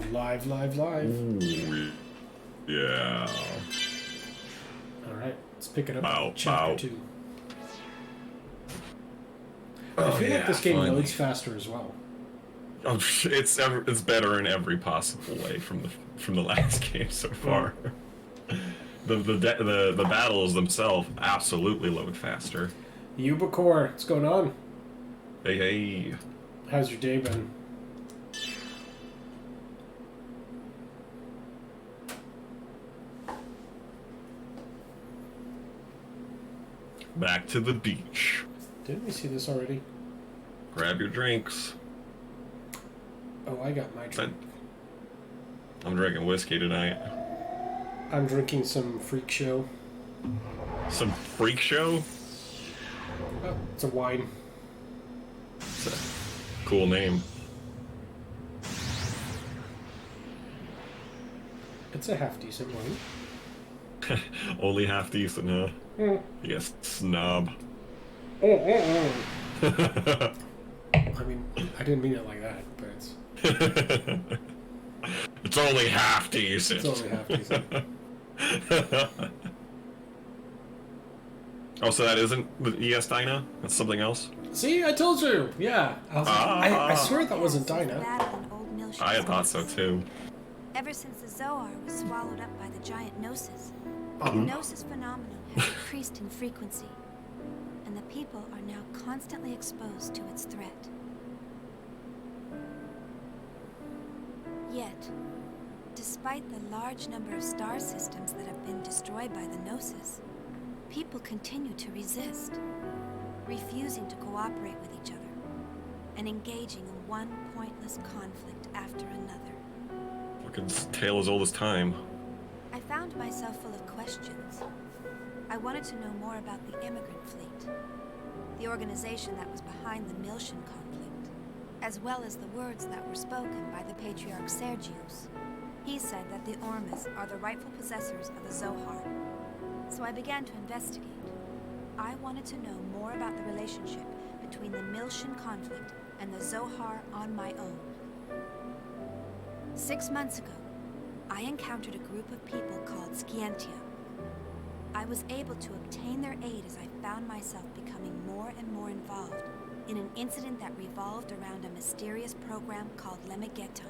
Live, live, live. Ooh, yeah. Alright, let's pick it up. Bow, Chapter bow. 2. Oh, I feel like this game finally. loads faster as well. Oh, it's better in every possible way from the last game so far. The battles themselves absolutely load faster. Ubicore, what's going on? Hey, hey. How's your day been? Back to the beach. Didn't we see this already? Grab your drinks. Oh, I got my drink. I'm drinking whiskey tonight. I'm drinking some Freak Show. Some freak show? Oh, it's a wine. It's a cool name. It's a half decent wine. Only half decent, huh? Mm. Yes, snob. I mean, I didn't mean it like that, but It's only half decent. it's only half decent. Oh, so that isn't the ES Dyna? That's something else? See, I told you. Yeah, I swear that wasn't Dinah. I had thought so too. Ever since the Zohar was swallowed up by the giant Gnosis, Oh. the Gnosis phenomenon has increased in frequency, and the people are now constantly exposed to its threat. Yet, despite the large number of star systems that have been destroyed by the Gnosis, people continue to resist, refusing to cooperate with each other, and engaging in one pointless conflict after another. Fucking tale as old as time. I found myself full of questions. I wanted to know more about the immigrant fleet, the organization that was behind the Miltian conflict, as well as the words that were spoken by the Patriarch Sergius. He said that the Ormas are the rightful possessors of the Zohar. So I began to investigate. I wanted to know more about the relationship between the Miltian conflict and the Zohar on my own. 6 months ago, I encountered a group of people called Scientia. I was able to obtain their aid as I found myself becoming more and more involved in an incident that revolved around a mysterious program called Lemegeton.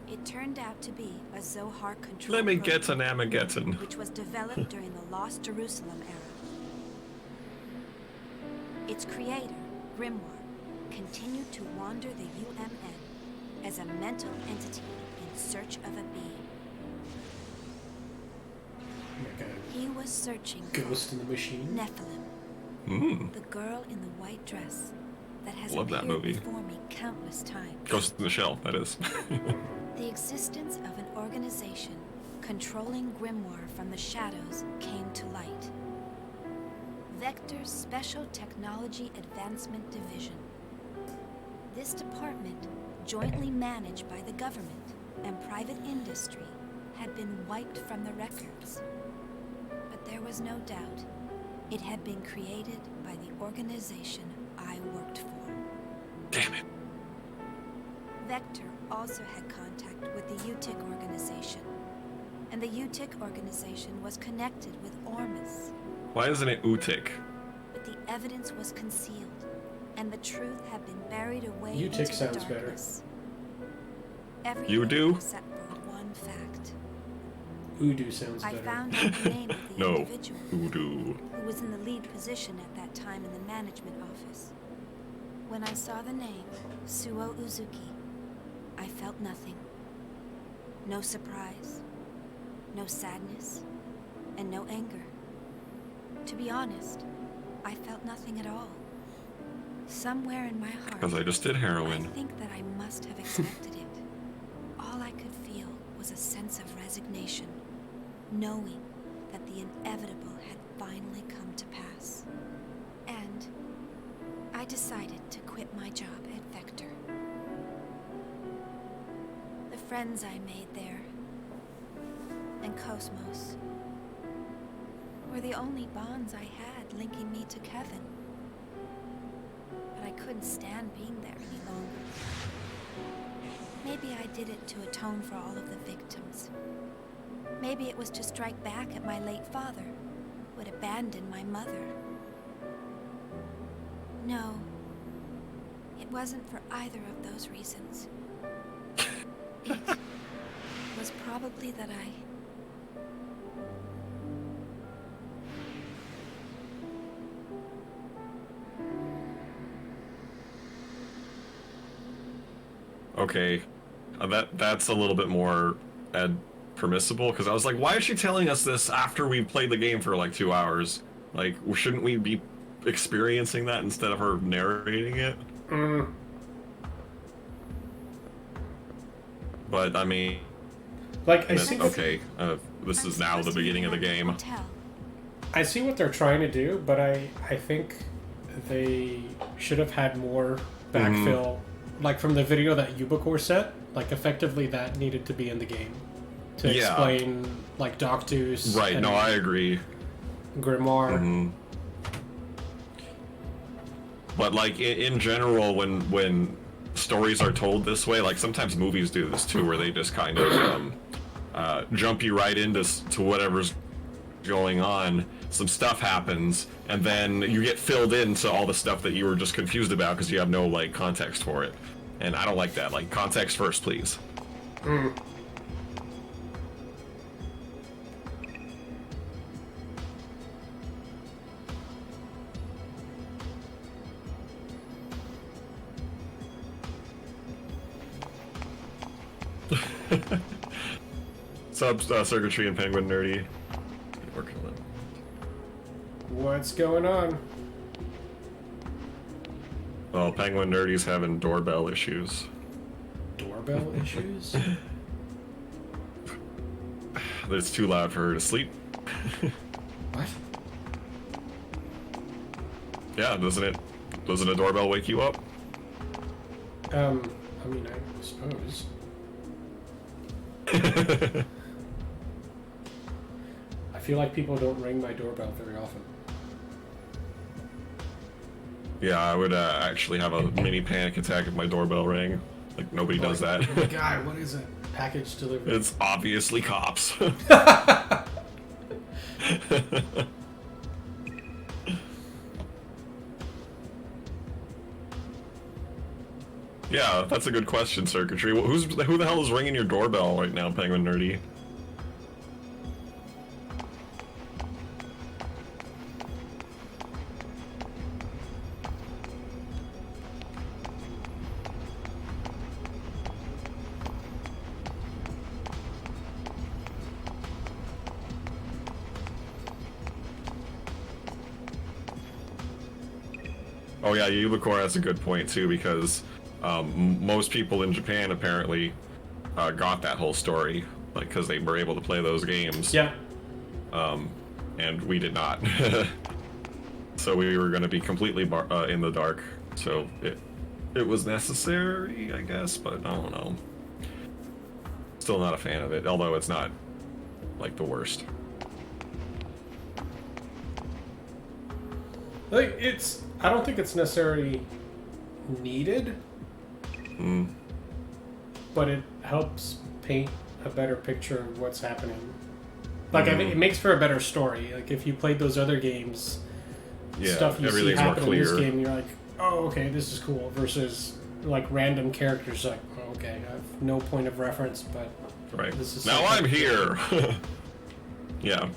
It turned out to be a Zohar control Lemegeton, program, Amageton. which was developed during the Lost Jerusalem era. Its creator, Grimoire, continued to wander the UMN as a mental entity in search of a being. Like a He was searching ghost in the machine. Nephilim, the girl in the white dress that has Love that appeared movie. before me countless times. Ghost in the Shell, that is. The existence of an organization controlling Grimoire from the shadows came to light. Vector's Special Technology Advancement Division. This department, jointly managed by the government and private industry, had been wiped from the records. But there was no doubt it had been created by the organization I worked for. Damn it. Vector also had contact with the UTIC organization, and the UTIC organization was connected with Ormus. Why isn't it Utik? But the evidence was concealed, and the truth had been buried away UTIC into sounds the better. darkness. Everything You do? except for one fact. Udo sounds I better. found out the name of the No. individual Voodoo. who was in the lead position at that time in the management office. When I saw the name, Suo Uzuki, I felt nothing. No surprise, no sadness, and no anger. To be honest, I felt nothing at all. Somewhere in my heart, Because I just did I heroin. think that I must have expected it. All I could feel was a sense of resignation, knowing that the inevitable had finally come to pass. And I decided to quit my job at Vector. The friends I made there, and KOS-MOS, were the only bonds I had linking me to Kevin. But I couldn't stand being there any longer. Maybe I did it to atone for all of the victims. Maybe it was to strike back at my late father, who had abandoned my mother. No, it wasn't for either of those reasons. It was probably that Okay, that's a little bit more permissible, because I was like, why is she telling us this after we played the game for like 2 hours? Like, shouldn't we be experiencing that instead of her narrating it? But I mean, like, I see. Okay, this is now the beginning of the game. I see what they're trying to do, but I think they should have had more backfill, like from the video that Ubicore sent. Like, effectively, that needed to be in the game to explain, like, Doctus. Right. No, I agree. Grimoire. But like in general, when stories are told this way, like sometimes movies do this too, where they just kind of jump you right into whatever's going on. Some stuff happens, and then you get filled into all the stuff that you were just confused about because you have no like context for it. And I don't like that. Like, context first, please. Sub Circuitry and Penguin Nerdy. Working on it. What's going on? Well, Penguin Nerdy's having doorbell issues. Doorbell issues? It's too loud for her to sleep. What? Yeah, doesn't a doorbell wake you up? I mean, I suppose. I feel like people don't ring my doorbell very often. Yeah, I would actually have a mini panic attack if my doorbell rang. Like, nobody does that. Oh my god, what is it? Package delivery. It's obviously cops. Yeah, that's a good question, Circuitry. Who the hell is ringing your doorbell right now, Penguin Nerdy? Oh yeah, Ubicore has a good point too, because most people in Japan apparently got that whole story, like, because they were able to play those games. Yeah. And we did not. So we were going to be completely in the dark. So it was necessary, I guess, but I don't know. Still not a fan of it, although it's not like the worst. Like, I don't think it's necessarily needed, but it helps paint a better picture of what's happening. Like, I think it makes for a better story. Like, if you played those other games, stuff you see happen in this game, you're like, oh, okay, this is cool, versus, like, random characters, like, oh, okay, I have no point of reference, but this is... Now I'm here! Yeah.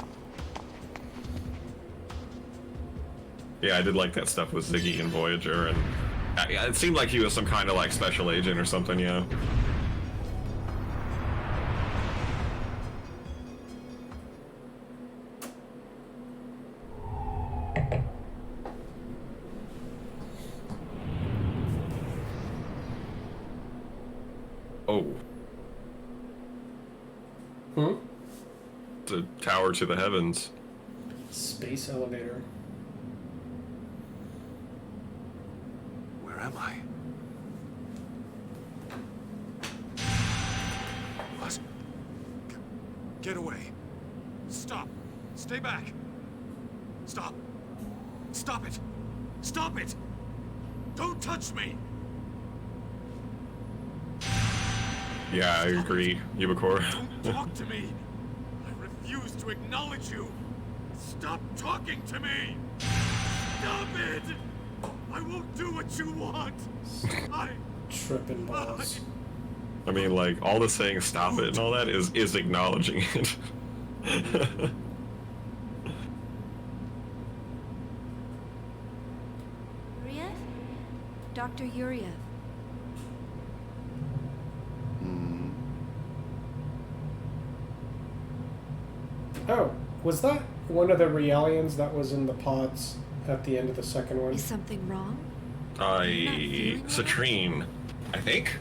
Yeah, I did like that stuff with Ziggy and Voyager, and it seemed like he was some kind of like special agent or something, yeah. Oh. The tower to the heavens. Space elevator. Where am I? What? Get away. Stop. Stay back. Stop. Stop it. Stop it. Don't touch me. Yeah, I agree, Yubakor. Don't talk to me! I refuse to acknowledge you! Stop talking to me! Stop it! I won't do what you want! Tripping balls. I mean, like, all the saying stop it and all that is acknowledging it. Yuriev? Dr. Yuriev. Oh, was that one of the Realians that was in the pods at the end of the second one? Is something wrong? Citrine, I think.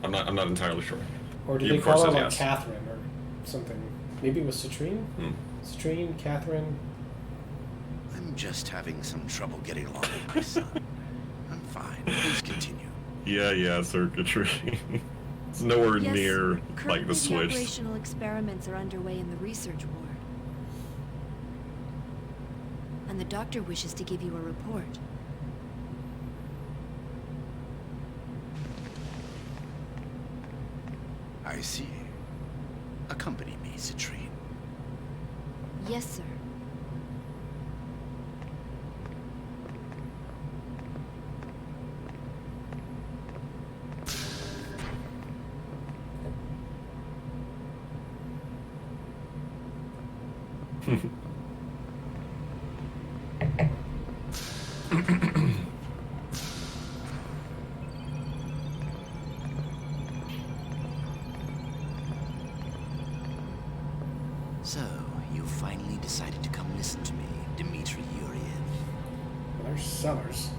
I'm not entirely sure. Or did they call her like Catherine or something? Maybe it was Citrine? Citrine, Catherine. I'm just having some trouble getting along with my son. I'm fine. Please continue. Yeah, circuitry. It's nowhere Yes, near like currently the switch. operational experiments are underway in the research ward. And the doctor wishes to give you a report. I see. Accompany me, Citrine. Yes, sir. So, you finally decided to come listen to me, Dmitri Yuriev. Well, they're sellers.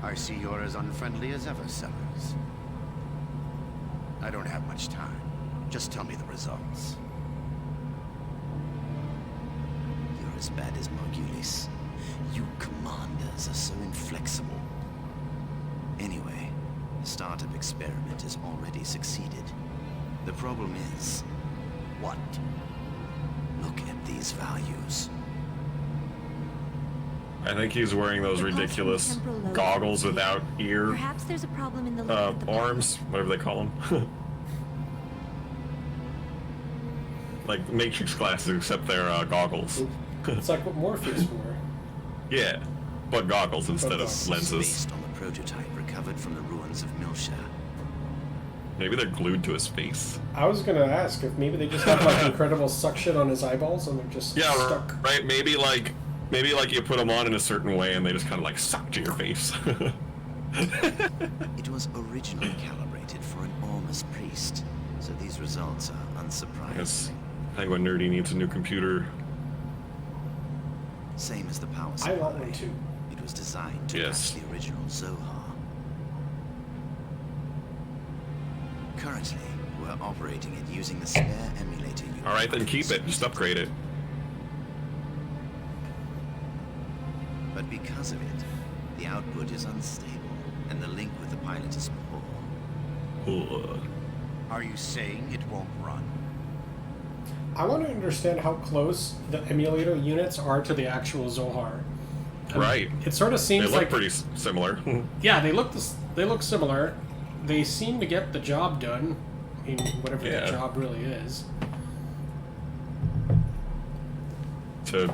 I see you're as unfriendly as ever, Sellers. I don't have much time. Just tell me the results. You're as bad as Margulis. You commanders are so inflexible. Anyway, the startup experiment has already succeeded. The problem is, what? Look at these values. I think he's wearing those ridiculous goggles without ear Perhaps there's a problem in the arms, whatever they call them. Like Matrix glasses, except they're goggles. It's like what Morpheus wore. Yeah, but goggles instead of goggles. lenses. Based on the prototype recovered from the ruins of Milsha. Maybe they're glued to his face. I was gonna ask if maybe they just have like incredible suction on his eyeballs and they're just stuck. Right. Maybe like you put them on in a certain way and they just kind of like suck to your face. It was originally calibrated for an Ormus priest, so these results are unsurprising. Yes. I think when Nerdy needs a new computer. Same as the power supply. I want one too. It was designed to Yes. match the original Zohar. Currently, we're operating it using the spare emulator unit. Alright, then keep it. Just upgrade it. But because of it, the output is unstable, and the link with the pilot is poor. Ugh. Are you saying it won't run? I want to understand how close the emulator units are to the actual Zohar. Right. It sort of They seems look like pretty similar. yeah, they look similar. They seem to get the job done. I mean, whatever Yeah. the job really is. To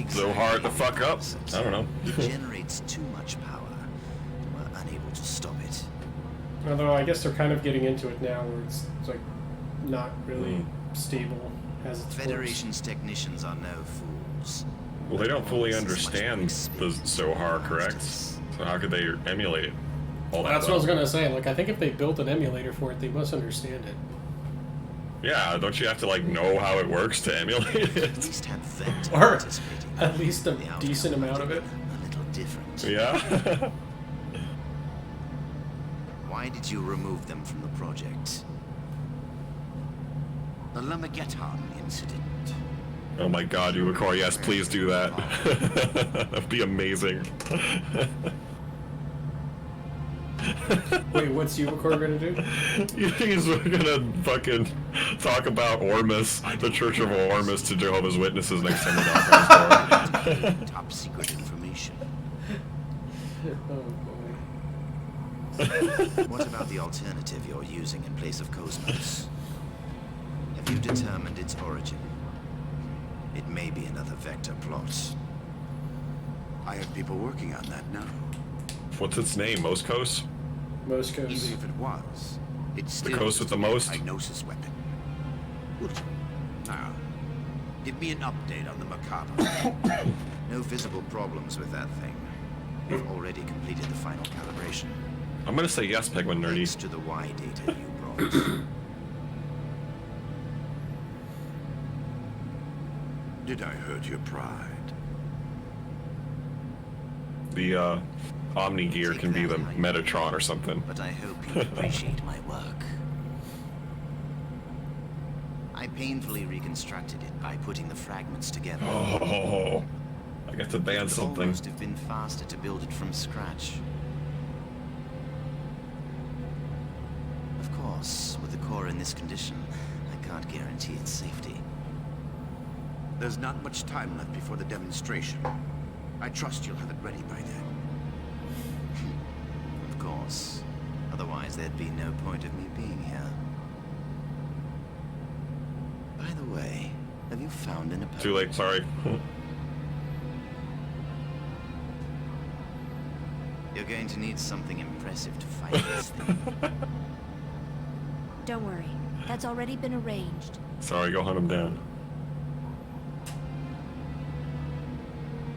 Zohar the fuck up? I don't know. It generates too much power. We're unable to stop it. Although I guess they're kind of getting into it now, where it's like not really stable as it's Federation's technicians are no fools. Well, they don't fully understand the Zohar, correct? So how could they emulate it? All that That's what I was well? gonna say. Like, I think if they built an emulator for it, they must understand it. Yeah, don't you have to like know how it works to emulate At it? least have Vector Or participating. at least a The outcome decent might amount of have it. been a little different. Yeah. Why did you remove them from the project? The Lamageton incident. Oh my God, Uwakor, yes, please do that. That'd be amazing. Wait, what's Uwakor gonna do? He's gonna fucking talk about Ormus, the Church of Ormus, to Jehovah's Witnesses next time we knock on his door. Top secret information. Oh boy. What about the alternative you're using in place of KOS-MOS? Have you determined its origin? It may be another vector plot. I have people working on that now. What's its name? Moscos? Moscos. Even if it was, it's The still KOS with the most? a Gnosis weapon. Good. Now, give me an update on the Macabre. No visible problems with that thing. We've already completed the final calibration. I'm gonna say yes, Penguin Nerdy. Thanks to the Y data you brought. Did I hurt your pride? The Omni gear Take can be that the how you Metatron or something. But I hope you appreciate my work. I painfully reconstructed it by putting the fragments together. Oh, I get to ban It would something. almost have been faster to build it from scratch. Of course, with the core in this condition, I can't guarantee its safety. There's not much time left before the demonstration. I trust you'll have it ready by then. Of course. Otherwise, there'd be no point of me being here. By the way, have you found an opponent? Too late, sorry. You're going to need something impressive to fight this thing. Don't worry. That's already been arranged. Sorry, go hunt him down.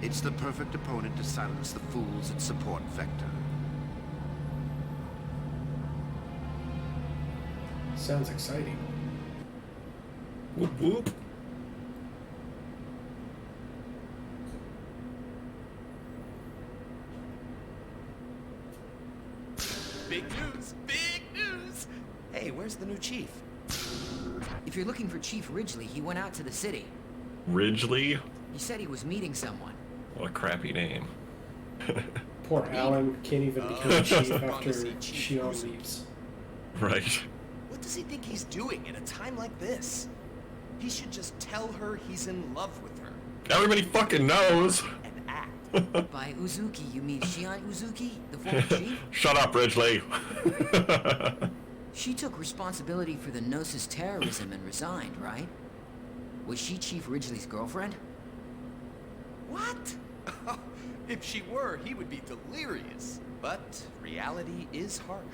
It's the perfect opponent to silence the fools at support Vector. Sounds exciting. Whoop whoop. Big news! Big news! Hey, where's the new chief? If you're looking for Chief Ridgely, he went out to the city. Ridgely? He said he was meeting someone. What a crappy name. Poor Alan can't even become Oh, chief I wanna after see Chief Shion Uzu. leaves. Right. What does he think he's doing at a time like this? He should just tell her he's in love with her Everybody fucking knows. and act. By Uzuki, you mean Shion Uzuki, the former chief? Shut up, Ridgely. She took responsibility for the Gnosis terrorism and resigned, right? Was she Chief Ridgely's girlfriend? What? If she were, he would be delirious. But reality is harsh.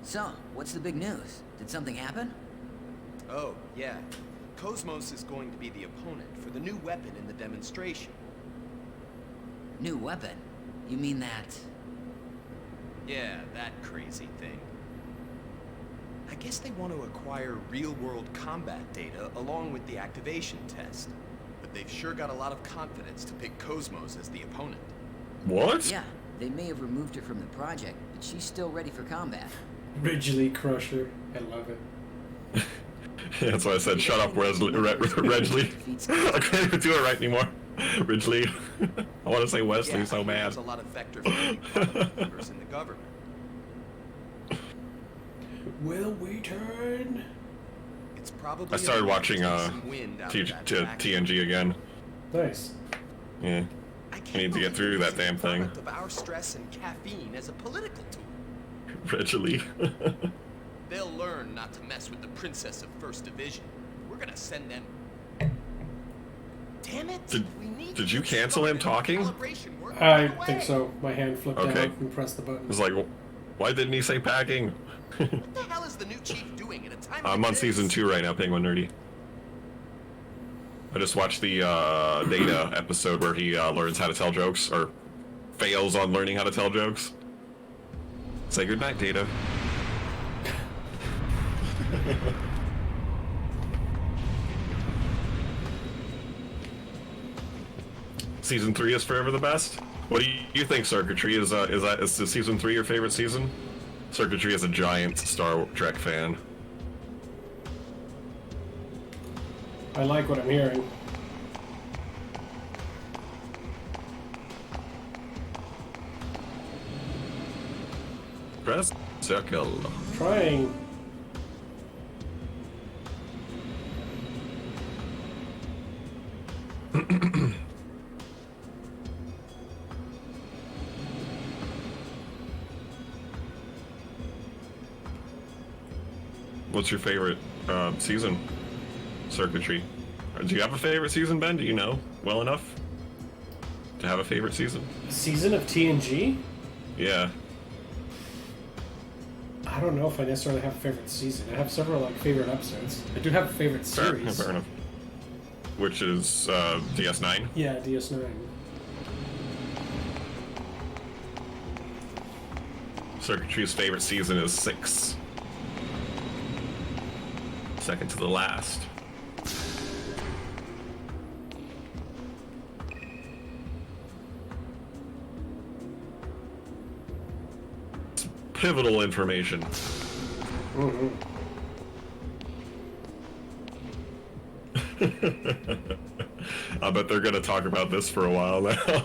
So, what's the big news? Did something happen? Oh, yeah. KOS-MOS is going to be the opponent for the new weapon in the demonstration. New weapon? You mean that... Yeah, that crazy thing. I guess they want to acquire real-world combat data along with the activation test. But they've sure got a lot of confidence to pick KOS-MOS as the opponent. What? Yeah, they may have removed her from the project, but she's still ready for combat. Ridgely Crusher. I love it. That's why I said shut up, Ridgely. I can't even do it right anymore. Ridgely. I want to say Wesley Yeah, so bad. There's a lot of Vector members in the government. Will we turn? It's probably I started a watching some wind out of that track. TNG again. Nice. Yeah. I can't I need to get through believe that damn it's a thing. product of our stress and caffeine as a political tool. Ridgely. They'll learn not to mess with the Princess of First Division. We're gonna send them. Damn it! Did you cancel him talking? I think so. My hand flipped Okay. out and pressed the button. I was like, why didn't he say packing? What the hell is the new chief doing at a time I'm like on this? season 2 right now, Penguin Nerdy. I just watched the Data episode where he learns how to tell jokes, or fails on learning how to tell jokes. Say goodnight, Data. Season 3 is forever the best. What do you think, Circuitry? Is the season 3 your favorite season? Circuitry is a giant Star Trek fan. I like what I'm hearing. Press circle. Trying. What's your favorite season? Circuitry. Do you have a favorite season, Ben? Do you know well enough to have a favorite season? Season of TNG? Yeah. I don't know if I necessarily have a favorite season. I have several like favorite episodes. I do have a favorite series. Fair enough. Which is DS9? Yeah, DS9. Circuitry's favorite season is 6. Second to the last. It's pivotal information. Mm-hmm. I bet they're gonna talk about this for a while now.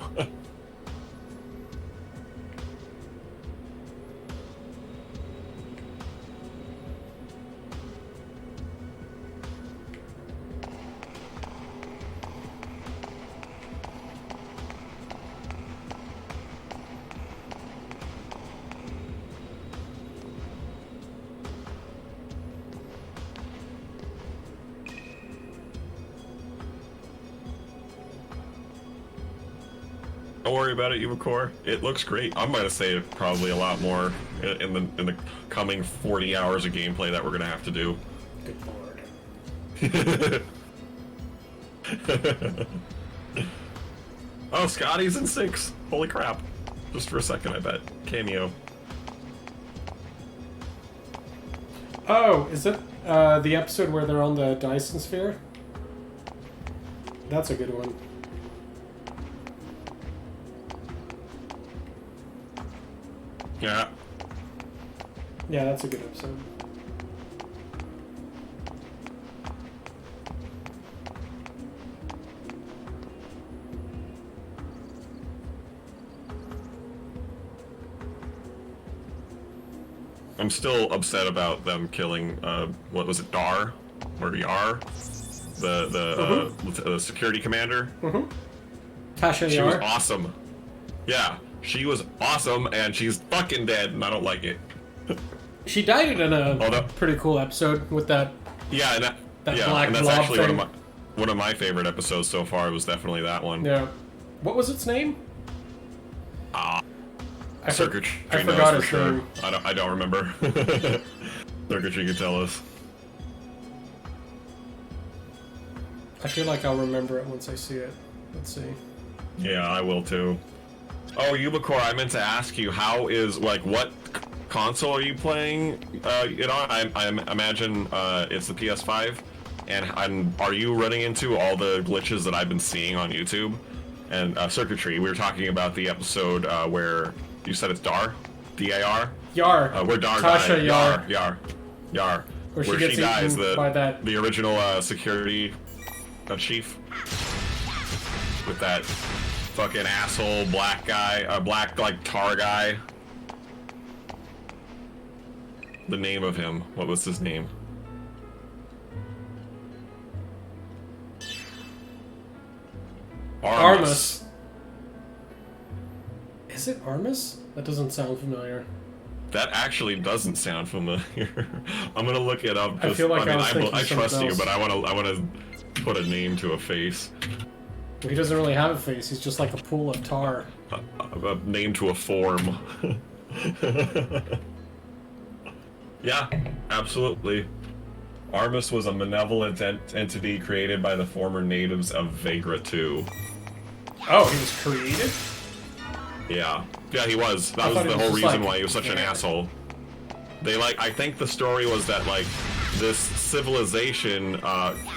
Don't worry about it, Yumacor. It looks great. I'm gonna say probably a lot more in the coming 40 hours of gameplay that we're gonna have to do. Good lord. Oh, Scotty's in 6. Holy crap! Just for a second, I bet. Cameo. Oh, is it the episode where they're on the Dyson Sphere? That's a good one. Yeah. Yeah, that's a good episode. I'm still upset about them killing, what was it, Dar? Or Yar? The security commander? Mm-hmm. Tasha She Yar. was awesome. Yeah, she was awesome, and she's fucking dead, and I don't like it. She died in a pretty cool episode with that. Yeah, and that yeah, black and that's blob actually thing. one of my favorite episodes so far. Was definitely that one. Yeah. What was its name? Circuitry I knows forgot for its sure. name. I don't remember. Circuitry can tell us. I feel like I'll remember it once I see it. Let's see. Yeah, I will too. Oh, Yubicor, I meant to ask you, how is, like, what console are you playing it on? I imagine it's the PS5. And are you running into all the glitches that I've been seeing on YouTube? And Circuitry, we were talking about the episode where you said it's Dar? D-A-R? Yar. Where Dar Tasha died. Yar. Yar. Where she Where gets she dies, eaten by that. the original security chief. With that fucking asshole black guy, black, like, tar guy. The name of him. What was his name? Armus. Is it Armus? That doesn't sound familiar. That actually doesn't sound familiar. I'm gonna look it up. I feel like I trust you, else. but I wanna put a name to a face. He doesn't really have a face. He's just like a pool of tar. A name to a form. Yeah, absolutely. Armus was a malevolent entity created by the former natives of Vagra 2. Oh, he was created? Yeah. Yeah, he was. That was the whole reason why he was such an asshole. They, like, I think the story was that, like, this civilization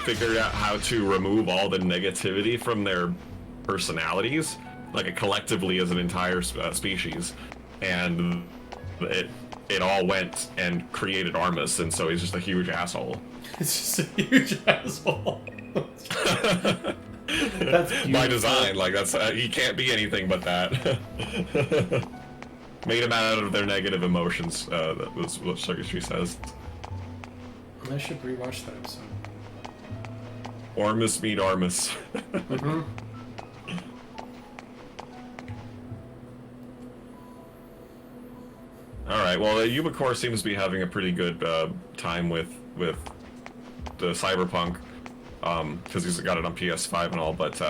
figured out how to remove all the negativity from their personalities, like, collectively as an entire species. And it all went and created Armus, and so he's just a huge asshole. It's just a huge asshole. That's beautiful. By design, like, that's he can't be anything but that. Made him out of their negative emotions. That was what Circuitry says. I should rewatch that episode. Armus meet Armus. Mm-hmm. All right. Well, Ubicore seems to be having a pretty good time with the Cyberpunk, because he's got it on PS5 and all. But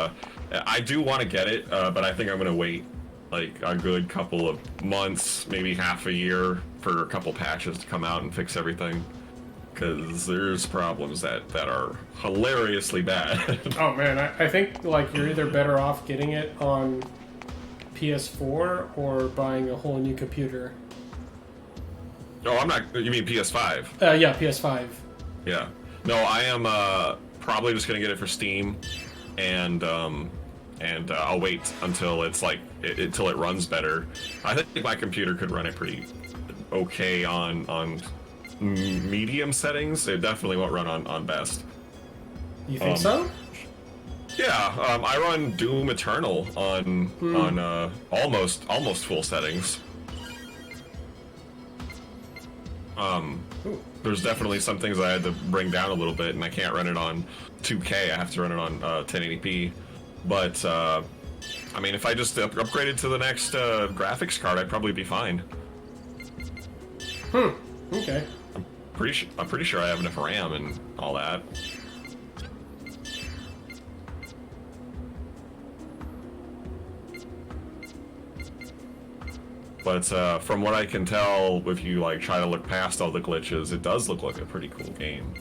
I do want to get it, but I think I'm gonna wait like a good couple of months, maybe half a year, for a couple patches to come out and fix everything. Because there's problems that are hilariously bad. Oh man, I think like you're either better off getting it on PS4 or buying a whole new computer. Oh, I'm not. You mean PS5? Yeah, PS5. Yeah. No, I am probably just gonna get it for Steam, and I'll wait until it's like until it runs better. I think my computer could run it pretty okay on medium settings. It definitely won't run on best. You think so? Yeah, I run Doom Eternal on almost full settings. There's definitely some things I had to bring down a little bit, and I can't run it on 2K. I have to run it on 1080p. But I mean, if I just upgraded to the next graphics card, I'd probably be fine. Okay. I'm pretty sure I have enough RAM and all that. But from what I can tell, if you like try to look past all the glitches, it does look like a pretty cool game.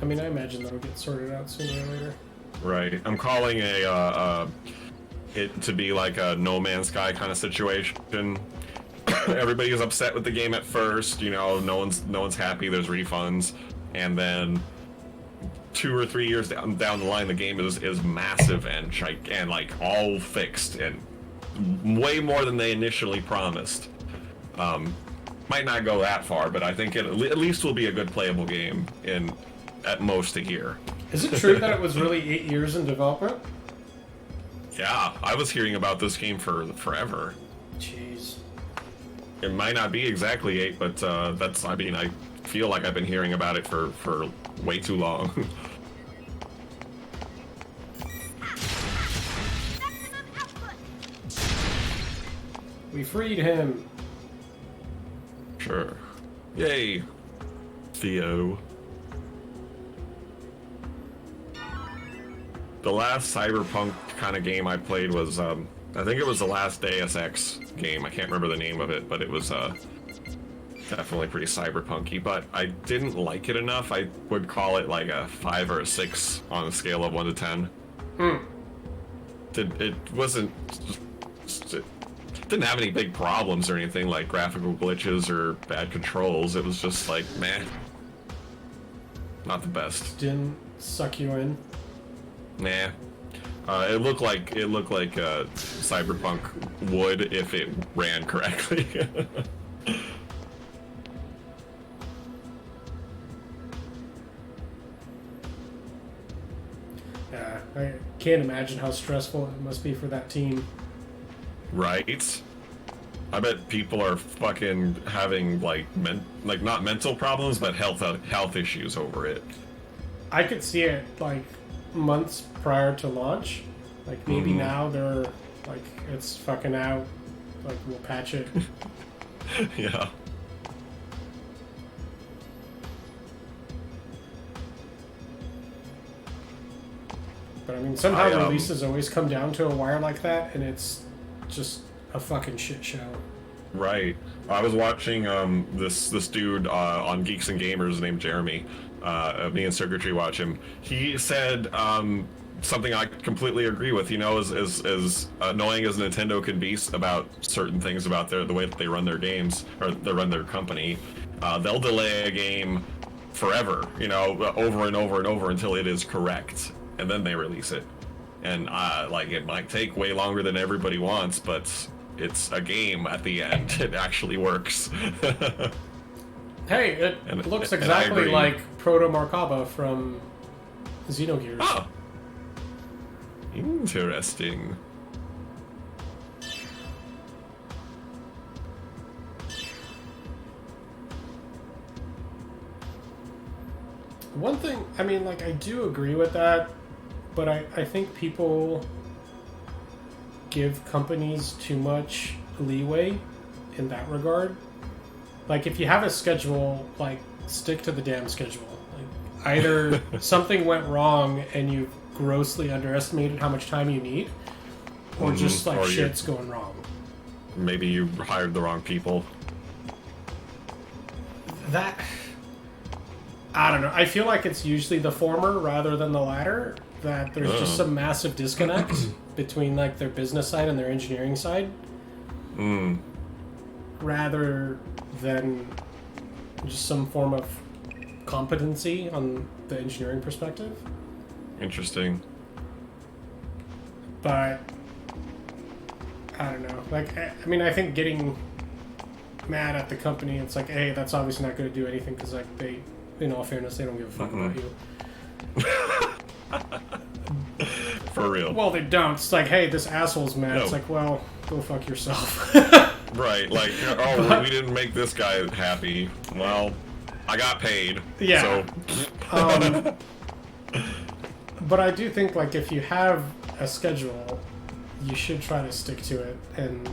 I mean, I imagine that'll get sorted out sooner or later. Right. I'm calling it to be like a No Man's Sky kind of situation. Everybody is upset with the game at first, you know, no one's happy, there's refunds, and then 2 or 3 years down the line, the game is massive and like all fixed and way more than they initially promised. Might not go that far, but I think it at least will be a good playable game in at most a year. Is it true that it was really 8 years in development? Yeah, I was hearing about this game for forever. Jeez. It might not be exactly 8, but I mean, I feel like I've been hearing about it for way too long. We freed him. Sure. Yay, Theo. The last Cyberpunk kind of game I played was, I think it was the last Deus Ex game. I can't remember the name of it, but it was definitely pretty cyberpunky. But I didn't like it enough. I would call it like a 5 or a 6 on a scale of 1 to 10. It wasn't. It didn't have any big problems or anything like graphical glitches or bad controls. It was just like, meh. Not the best. Didn't suck you in. Nah. It looked like Cyberpunk would if it ran correctly. Yeah, I can't imagine how stressful it must be for that team. Right? I bet people are fucking having like not mental problems, but health issues over it. I could see it like months prior to launch. Like maybe now they're like, it's fucking out. Like we'll patch it. Yeah. But I mean, somehow releases always come down to a wire like that, and it's just a fucking shit show. Right. I was watching this dude on Geeks and Gamers named Jeremy. Me and Circuitry watch him. He said something I completely agree with. You know, as annoying as Nintendo can be about certain things about the way that they run their games or they run their company, they'll delay a game forever. You know, over and over and over until it is correct, and then they release it. And like it might take way longer than everybody wants, but it's a game at the end. It actually works. Hey, it looks exactly like Proto Markaba from Xenogears. Oh. Interesting. One thing, I mean, like, I do agree with that, but I think people give companies too much leeway in that regard. Like, if you have a schedule, like, stick to the damn schedule. Like, either something went wrong and you grossly underestimated how much time you need, or just, like, shit's going wrong. Maybe you hired the wrong people. That... I don't know. I feel like it's usually the former rather than the latter. That there's just some massive disconnect between, like, their business side and their engineering side. Rather than just some form of competency on the engineering perspective. Interesting. But I don't know. Like, I mean, I think getting mad at the company, it's like, hey, that's obviously not going to do anything because, like, they, in all fairness, they don't give a fuck about you. For real. Well, they don't. It's like, hey, this asshole's mad. No. It's like, well, go fuck yourself. Right. Like, oh, we didn't make this guy happy. Well, I got paid. Yeah. So. But I do think, like, if you have a schedule, you should try to stick to it. And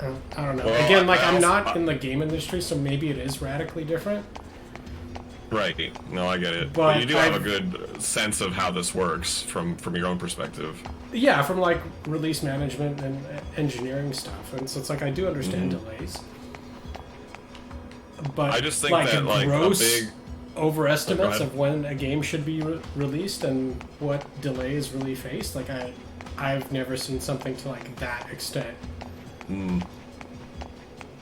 I don't know. Well, again, like, I'm not in the game industry, so maybe it is radically different. Right. No, I get it. But you do have a good sense of how this works from your own perspective. Yeah, from, like, release management and engineering stuff. And so it's like, I do understand delays. But I just think like, that, like, gross a big overestimates of when a game should be released and what delays really face, like, I've never seen something to, like, that extent. And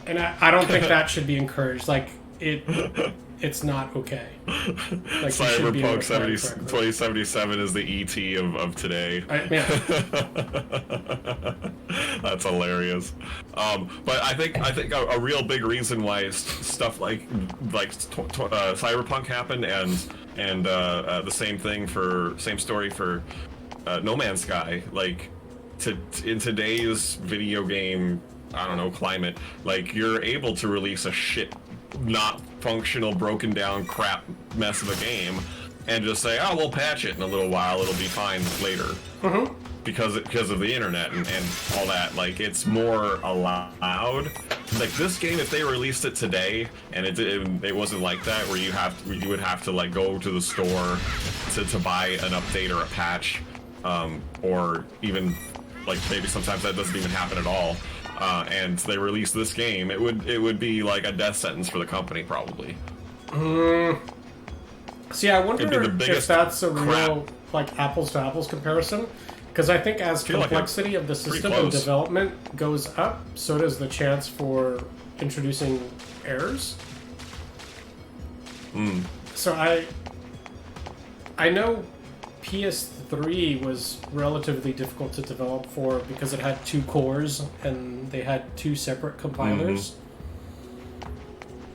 I don't think that should be encouraged. Like, it's not okay. Like, Cyberpunk 2077 is the ET of today. That's hilarious. But I think a real big reason why stuff like Cyberpunk happened and the same story for No Man's Sky, like, in today's video game, I don't know, climate, like, you're able to release a shit, not functional, broken down crap mess of a game and just say, oh, we'll patch it in a little while, it'll be fine later. Because of the internet and all that. Like, it's more allowed. Like, this game, if they released it today and it wasn't like that, where you would have to, like, go to the store to buy an update or a patch, or even, like, maybe sometimes that doesn't even happen at all. And they release this game, it would be like a death sentence for the company, probably. See, I wonder if that's a real, like, apples to apples comparison, because I think as complexity of the system and development goes up, so does the chance for introducing errors. So I know PS3 was relatively difficult to develop for because it had 2 cores and they had 2 separate compilers.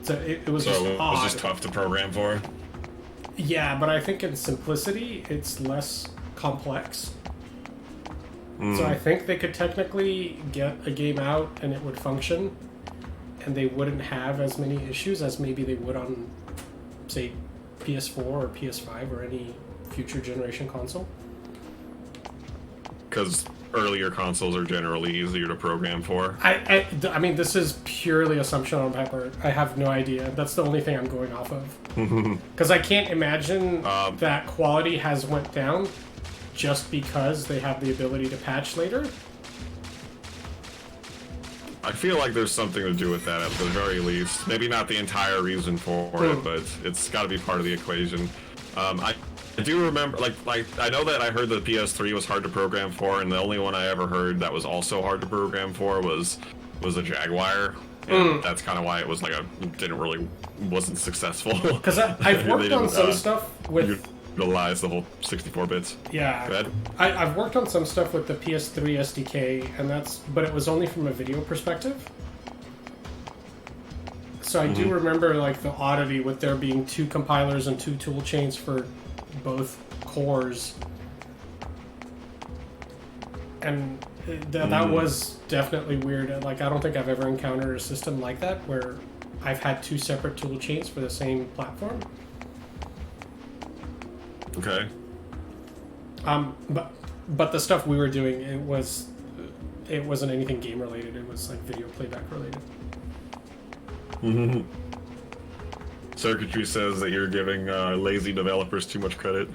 So it was just odd. It was just tough to program for? Yeah, but I think in simplicity, it's less complex. So I think they could technically get a game out and it would function, and they wouldn't have as many issues as maybe they would on, say, PS4 or PS5 or any future generation console. Because earlier consoles are generally easier to program for. I mean, this is purely assumption on my part. I have no idea. That's the only thing I'm going off of. Because I can't imagine that quality has went down just because they have the ability to patch later. I feel like there's something to do with that at the very least. Maybe not the entire reason for it, but it's got to be part of the equation. I do remember, like I know that I heard that PS3 was hard to program for, and the only one I ever heard that was also hard to program for was a Jaguar, and that's kind of why it was like wasn't successbut because I've worked on some stuff with utilize the whole 64 bits. Yeah, I've worked on some stuff with the PS3 SDK, but it was only from a video perspective. So I do remember, like, the oddity with there being 2 compilers and 2 tool chains for both cores, and that was definitely weird. Like, I don't think I've ever encountered a system like that where I've had 2 separate tool chains for the same platform. Okay. But the stuff we were doing, it wasn't anything game related. It was like video playback related. Mm-hmm. Circuitry says that you're giving lazy developers too much credit.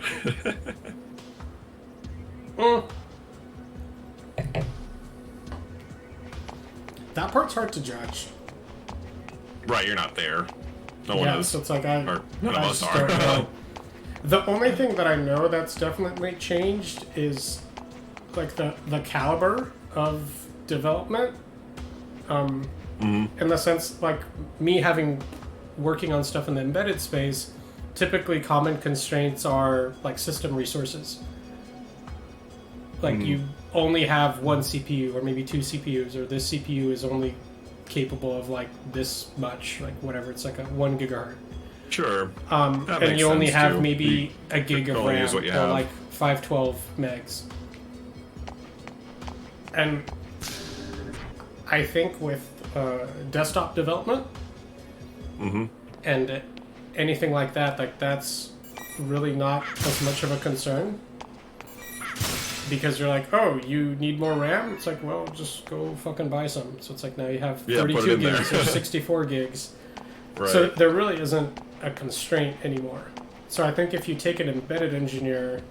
That part's hard to judge. Right, you're not there. No one is. So it's like Or none of us just are. don't know. The only thing that I know that's definitely changed is like the caliber of development. In the sense, like me working on stuff in the embedded space, typically common constraints are like system resources. Like you only have one CPU or maybe two CPUs, or this CPU is only capable of like this much, like whatever. It's like a 1 gigahertz. Sure. And you only have maybe a gig of only RAM, use what you or have. like 512 megs. And I think with desktop development and anything like that, like that's really not as much of a concern. Because you're like, oh, you need more RAM? It's like, well, just go fucking buy some. So it's like now you have 32 gigs or 64 gigs. Right. So there really isn't a constraint anymore. So I think if you take an embedded engineer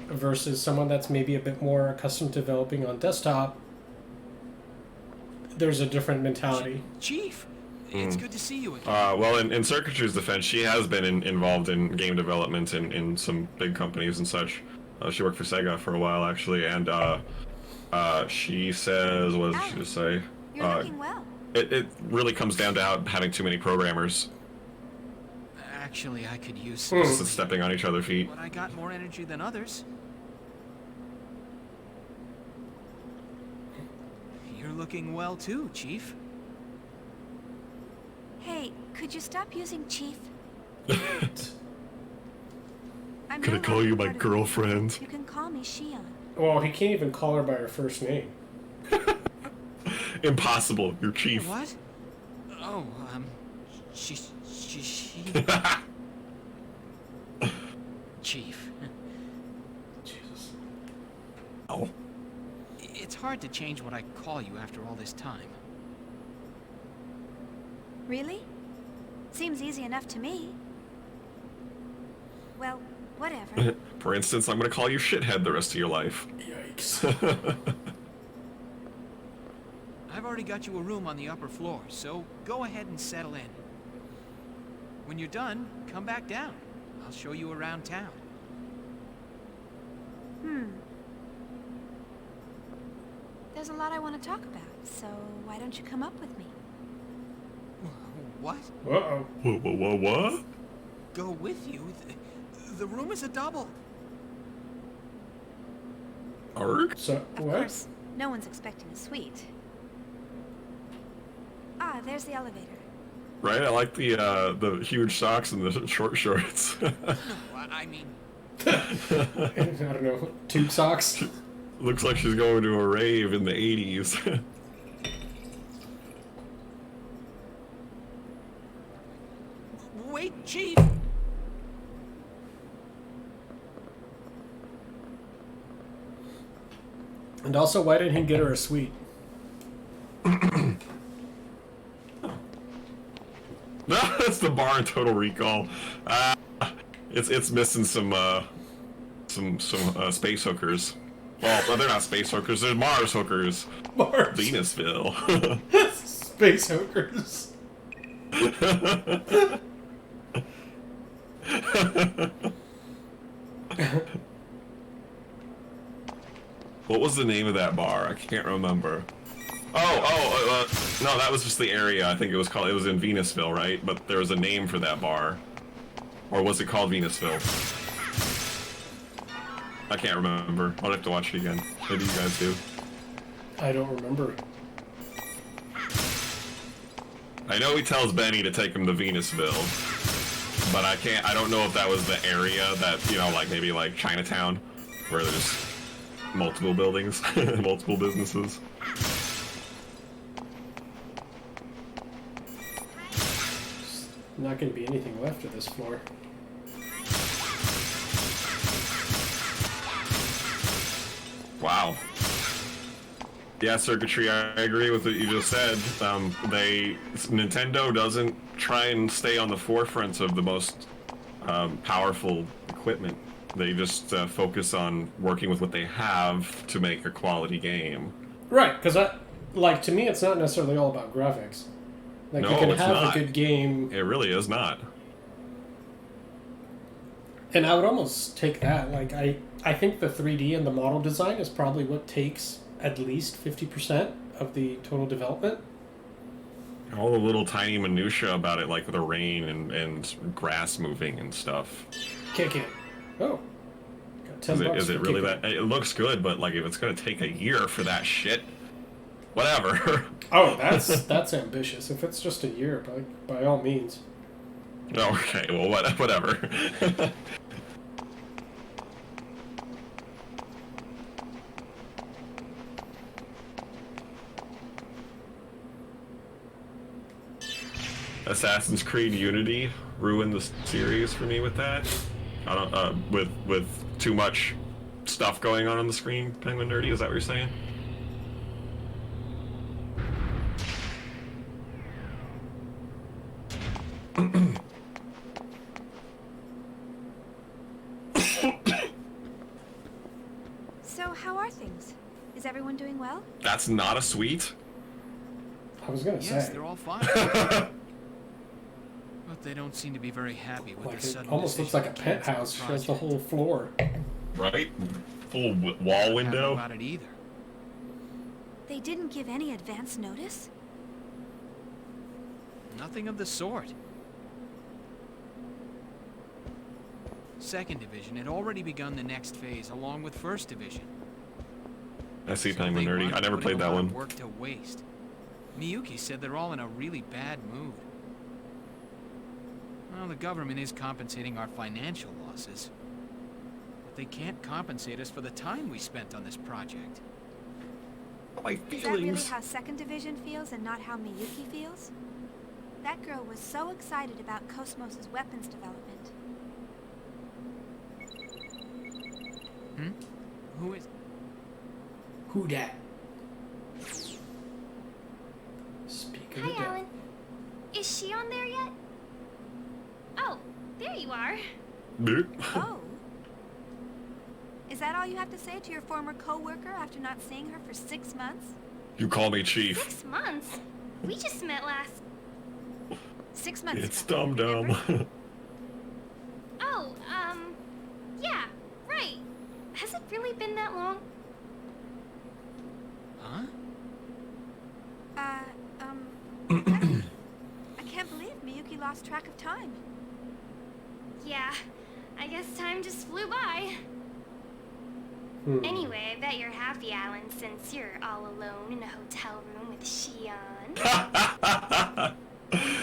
versus someone that's maybe a bit more accustomed to developing on desktop, there's a different mentality. Chief, it's good to see you again. Well, in Circuitry's defense, she has been involved in game development in some big companies and such. She worked for Sega for a while, actually, and she says, what does she say? You're looking well. It really comes down to having too many programmers. Actually, I could use Just stepping on each other's feet. but I got more energy than others. You're looking well too, Chief. Hey, could you stop using Chief? I'm Could I no call longer you my part of girlfriend? You can call me Shion. Well, he can't even call her by her first name. Impossible. You're chief. What? Oh, she. Chief. Jesus. Oh. It's hard to change what I call you after all this time. Really? Seems easy enough to me. Well, whatever. For instance, I'm gonna call you shithead the rest of your life. Yikes. I've already got you a room on the upper floor, so go ahead and settle in. When you're done, come back down. I'll show you around town. There's a lot I want to talk about, so why don't you come up with me? What? Uh-oh. What? Go with you? The room is a double. Arg? So, Of what? course, no one's expecting a suite. Ah, there's the elevator. Right? I like the huge socks and the short shorts. No, I mean... I don't know. Tube socks? Looks like she's going to a rave in the 80s. Wait, Chief! And also, why didn't he get her a suite? No, that's the bar in Total Recall. It's missing some space hookers. Well, they're not space hookers. They're Mars hookers. Mars. Venusville. Space hookers. What was the name of that bar? I can't remember. No, that was just the area. I think it was in Venusville, right? But there was a name for that bar. Or was it called Venusville? I can't remember. I'll have to watch it again. Maybe you guys do. I don't remember. I know he tells Benny to take him to Venusville. But I don't know if that was the area that, like maybe like Chinatown, where there's multiple buildings, multiple businesses. Not going to be anything left of this floor. Wow. Yeah, circuitry, I agree with what you just said. Nintendo doesn't try and stay on the forefront of the most powerful equipment. They just focus on working with what they have to make a quality game. Right, because to me, it's not necessarily all about graphics. Like, No, you can it's have not. a good game. It really is not. And I would almost take that. Like, I think the 3D and the model design is probably what takes at least 50% of the total development. All the little tiny minutia about it, like the rain and grass moving and stuff. Kick it. Oh. Got 10 bucks Is it for really Kick that? It looks good, but like if it's gonna take a year for that shit, whatever. Oh, that's ambitious. If it's just a year, by all means. Okay, well, whatever. Assassin's Creed Unity ruined the series for me with that. I don't with too much stuff going on the screen. Penguin Nerdy, is that what you're saying? So, how are things? Is everyone doing well? That's not a suite. I was gonna Yes, say. they're all fine. But they don't seem to be very happy with Like, the it sudden almost looks decision like a to cancel penthouse. the Shows the project. whole floor. Right? Full wall Not happy window. about it either. They didn't give any advance notice? Nothing of the sort. Second Division had already begun the next phase along with First Division. I see So Penguin they Nerdy. weren't I never putting played a that lot of one. work to waste. Miyuki said they're all in a really bad mood. Well, the government is compensating our financial losses. But they can't compensate us for the time we spent on this project. My Is that really feelings. how Second Division feels and not how Miyuki feels? That girl was so excited about KOS-MOS' weapons development. Hmm? Who is... Who dat? Speak of the Hi, dead. Alan. Is she on there yet? Oh, there you are. Oh. Is that all you have to say to your former co-worker after not seeing her for 6 months? You call me Chief. 6 months? We just met last... 6 months It's ago, dumb dumb. remember? Oh, yeah, right. Has it really been that long? Huh? I can't believe Miyuki lost track of time. Yeah, I guess time just flew by. Hmm. Anyway, I bet you're happy, Alan, since you're all alone in a hotel room with Shion.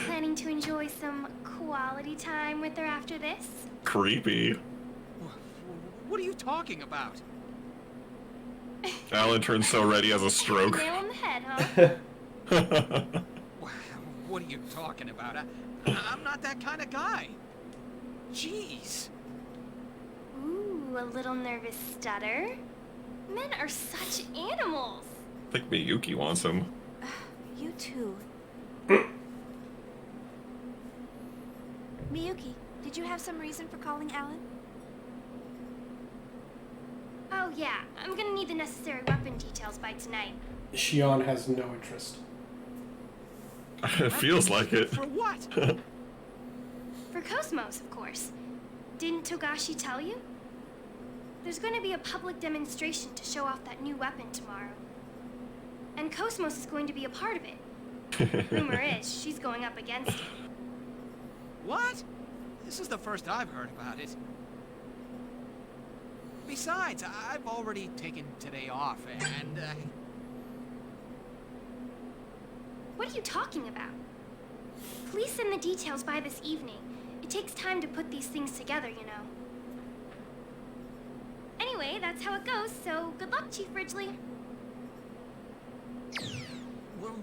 Planning to enjoy some quality time with her after this? Creepy. What are you talking about? Alan turns so red he has a stroke. Nail on the head, huh? What are you talking about? I'm not that kind of guy. Jeez. Ooh, a little nervous stutter. Men are such animals. I think Miyuki wants him. You too. Miyuki, did you have some reason for calling Alan? Oh yeah, I'm gonna need the necessary weapon details by tonight. Shion has no interest. It feels like it. For what? For KOS-MOS, of course. Didn't Togashi tell you? There's going to be a public demonstration to show off that new weapon tomorrow. And KOS-MOS is going to be a part of it. Rumor is, she's going up against it. What? This is the first I've heard about it. Besides, I've already taken today off, and, What are you talking about? Please send the details by this evening. It takes time to put these things together, you know. Anyway, that's how it goes, so good luck, Chief Ridgely.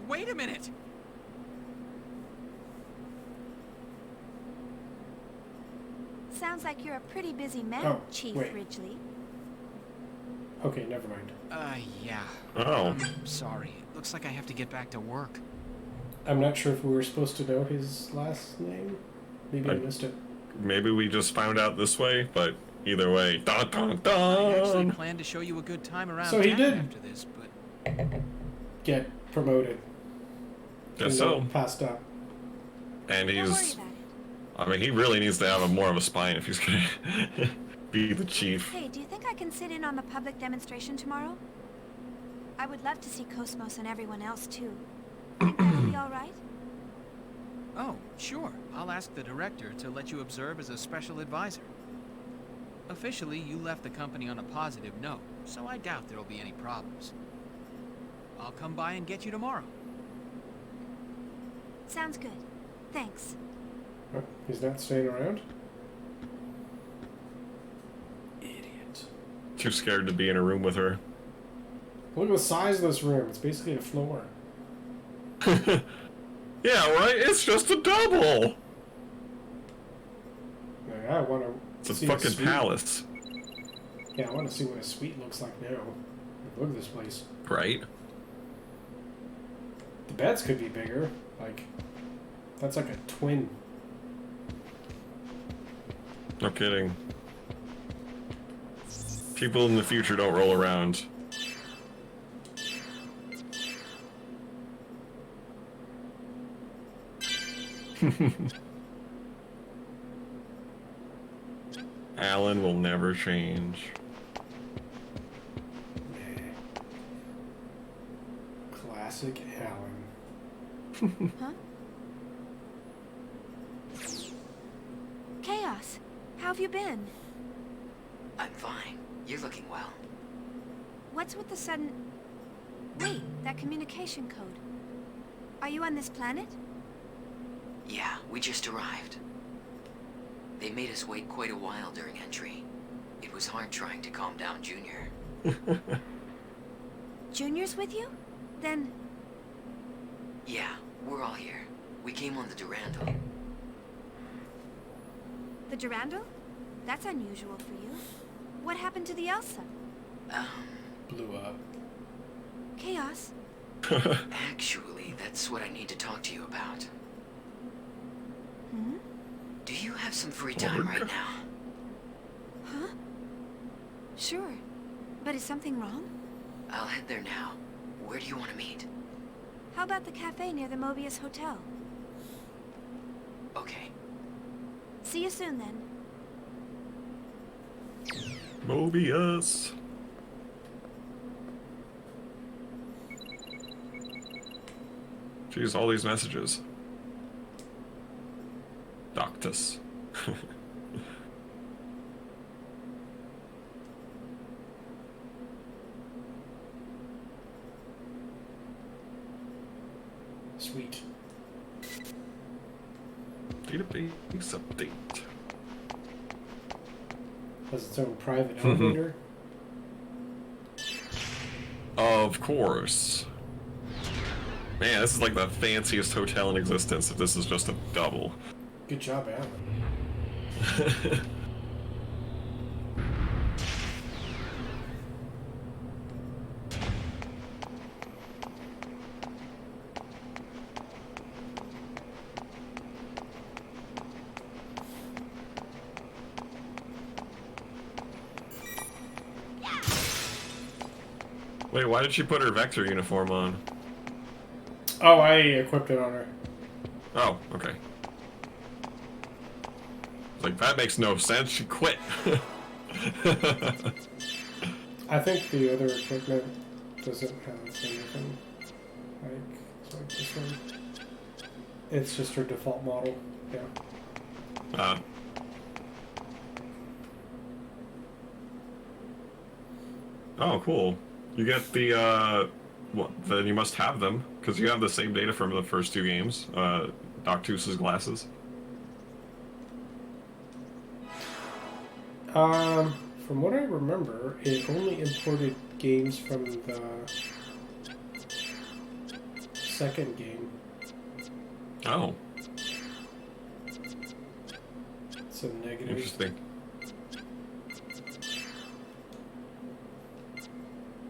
wait a minute. Sounds like you're a pretty busy man, Oh, Chief wait. Ridgely. Okay, never mind. Yeah. Oh. I'm sorry. It looks like I have to get back to work. I'm not sure if we were supposed to know his last name. Maybe I missed it. Maybe we just found out this way, but either way. Dun, dun, dun. I actually planned to show you a good time around So he town did after this, but... Get promoted. Guess so. Passed up. And Don't worry he's... about it. I mean, he really needs to have more of a spine if he's gonna be the chief. Hey, do you think I can sit in on the public demonstration tomorrow? I would love to see KOS-MOS and everyone else, too. Think that'll be all right? Oh, sure. I'll ask the director to let you observe as a special advisor. Officially, you left the company on a positive note, so I doubt there'll be any problems. I'll come by and get you tomorrow. Sounds good. Thanks. Oh, he's not staying around? Idiot. Too scared to be in a room with her. Look at the size of this room. It's basically a floor. Yeah, right? It's just a double! I want to. It's a fucking palace. Yeah, I want to see what a suite looks like now. Look at this place. Right? The beds could be bigger. Like, that's like a twin. No kidding. People in the future don't roll around. Alan will never change. Classic Alan. Huh? Chaos, how have you been? I'm fine. You're looking well. What's with the sudden... Wait, that communication code. Are you on this planet? Yeah, we just arrived. They made us wait quite a while during entry. It was hard trying to calm down Junior. Junior's with you? Then... Yeah, we're all here. We came on the Durandal. The Durandal? That's unusual for you. What happened to the Elsa? Blew up. Chaos? Actually, that's what I need to talk to you about. Hmm? Do you have some free time right now? Huh? Sure. But is something wrong? I'll head there now. Where do you want to meet? How about the cafe near the Mobius Hotel? Okay. See you soon, then. Mobius. Jeez, all these messages. Doctus. Sweet. Database update. Has its own private elevator. Of course. Man, this is like the fanciest hotel in existence if this is just a double. Good job, Alan. Wait, why did she put her Vector uniform on? Oh, I equipped it on her. Oh, okay. Like, that makes no sense. She quit. I think the other equipment doesn't have anything like this one. It's just her default model. Yeah. Oh, cool. You get the, well, then you must have them, because you have the same data from the first two games. Doctus's glasses. From what I remember, it only imported games from the second game. Oh. So negative. Interesting.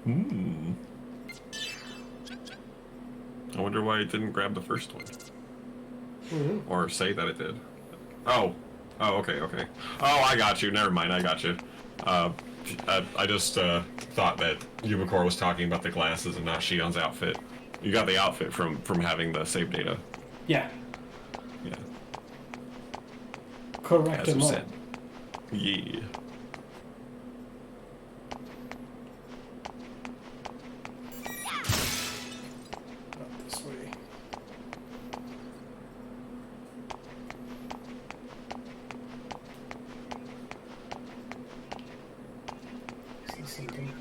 Hmm. I wonder why it didn't grab the first one. Or say that it did. Oh. Oh, okay. Oh, I got you. Never mind, I got you. I just thought that Yubicor was talking about the glasses and not Shion's outfit. You got the outfit from having the save data. Yeah. Yeah. Correct. As you said. Yeah. This way. Is this something?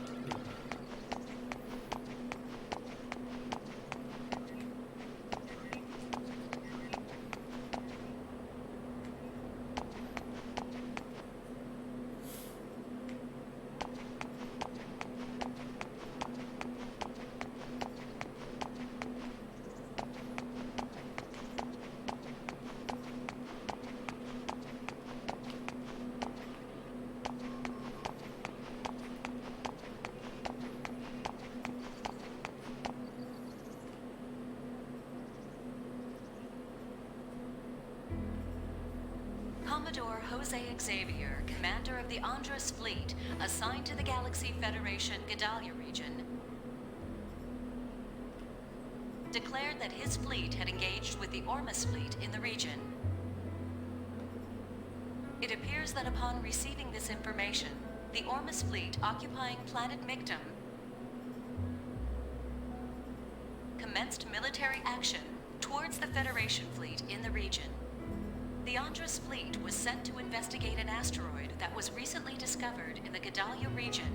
Commodore Jose Xavier, commander of the Andros fleet, assigned to the Galaxy Federation Gedalia region, declared that his fleet had engaged with the Ormus fleet in the region. It appears that upon receiving this information, the Ormus fleet occupying planet Mictum commenced military action towards the Federation fleet in the region. The Andros fleet was sent to investigate an asteroid that was recently discovered in the Gedalia region.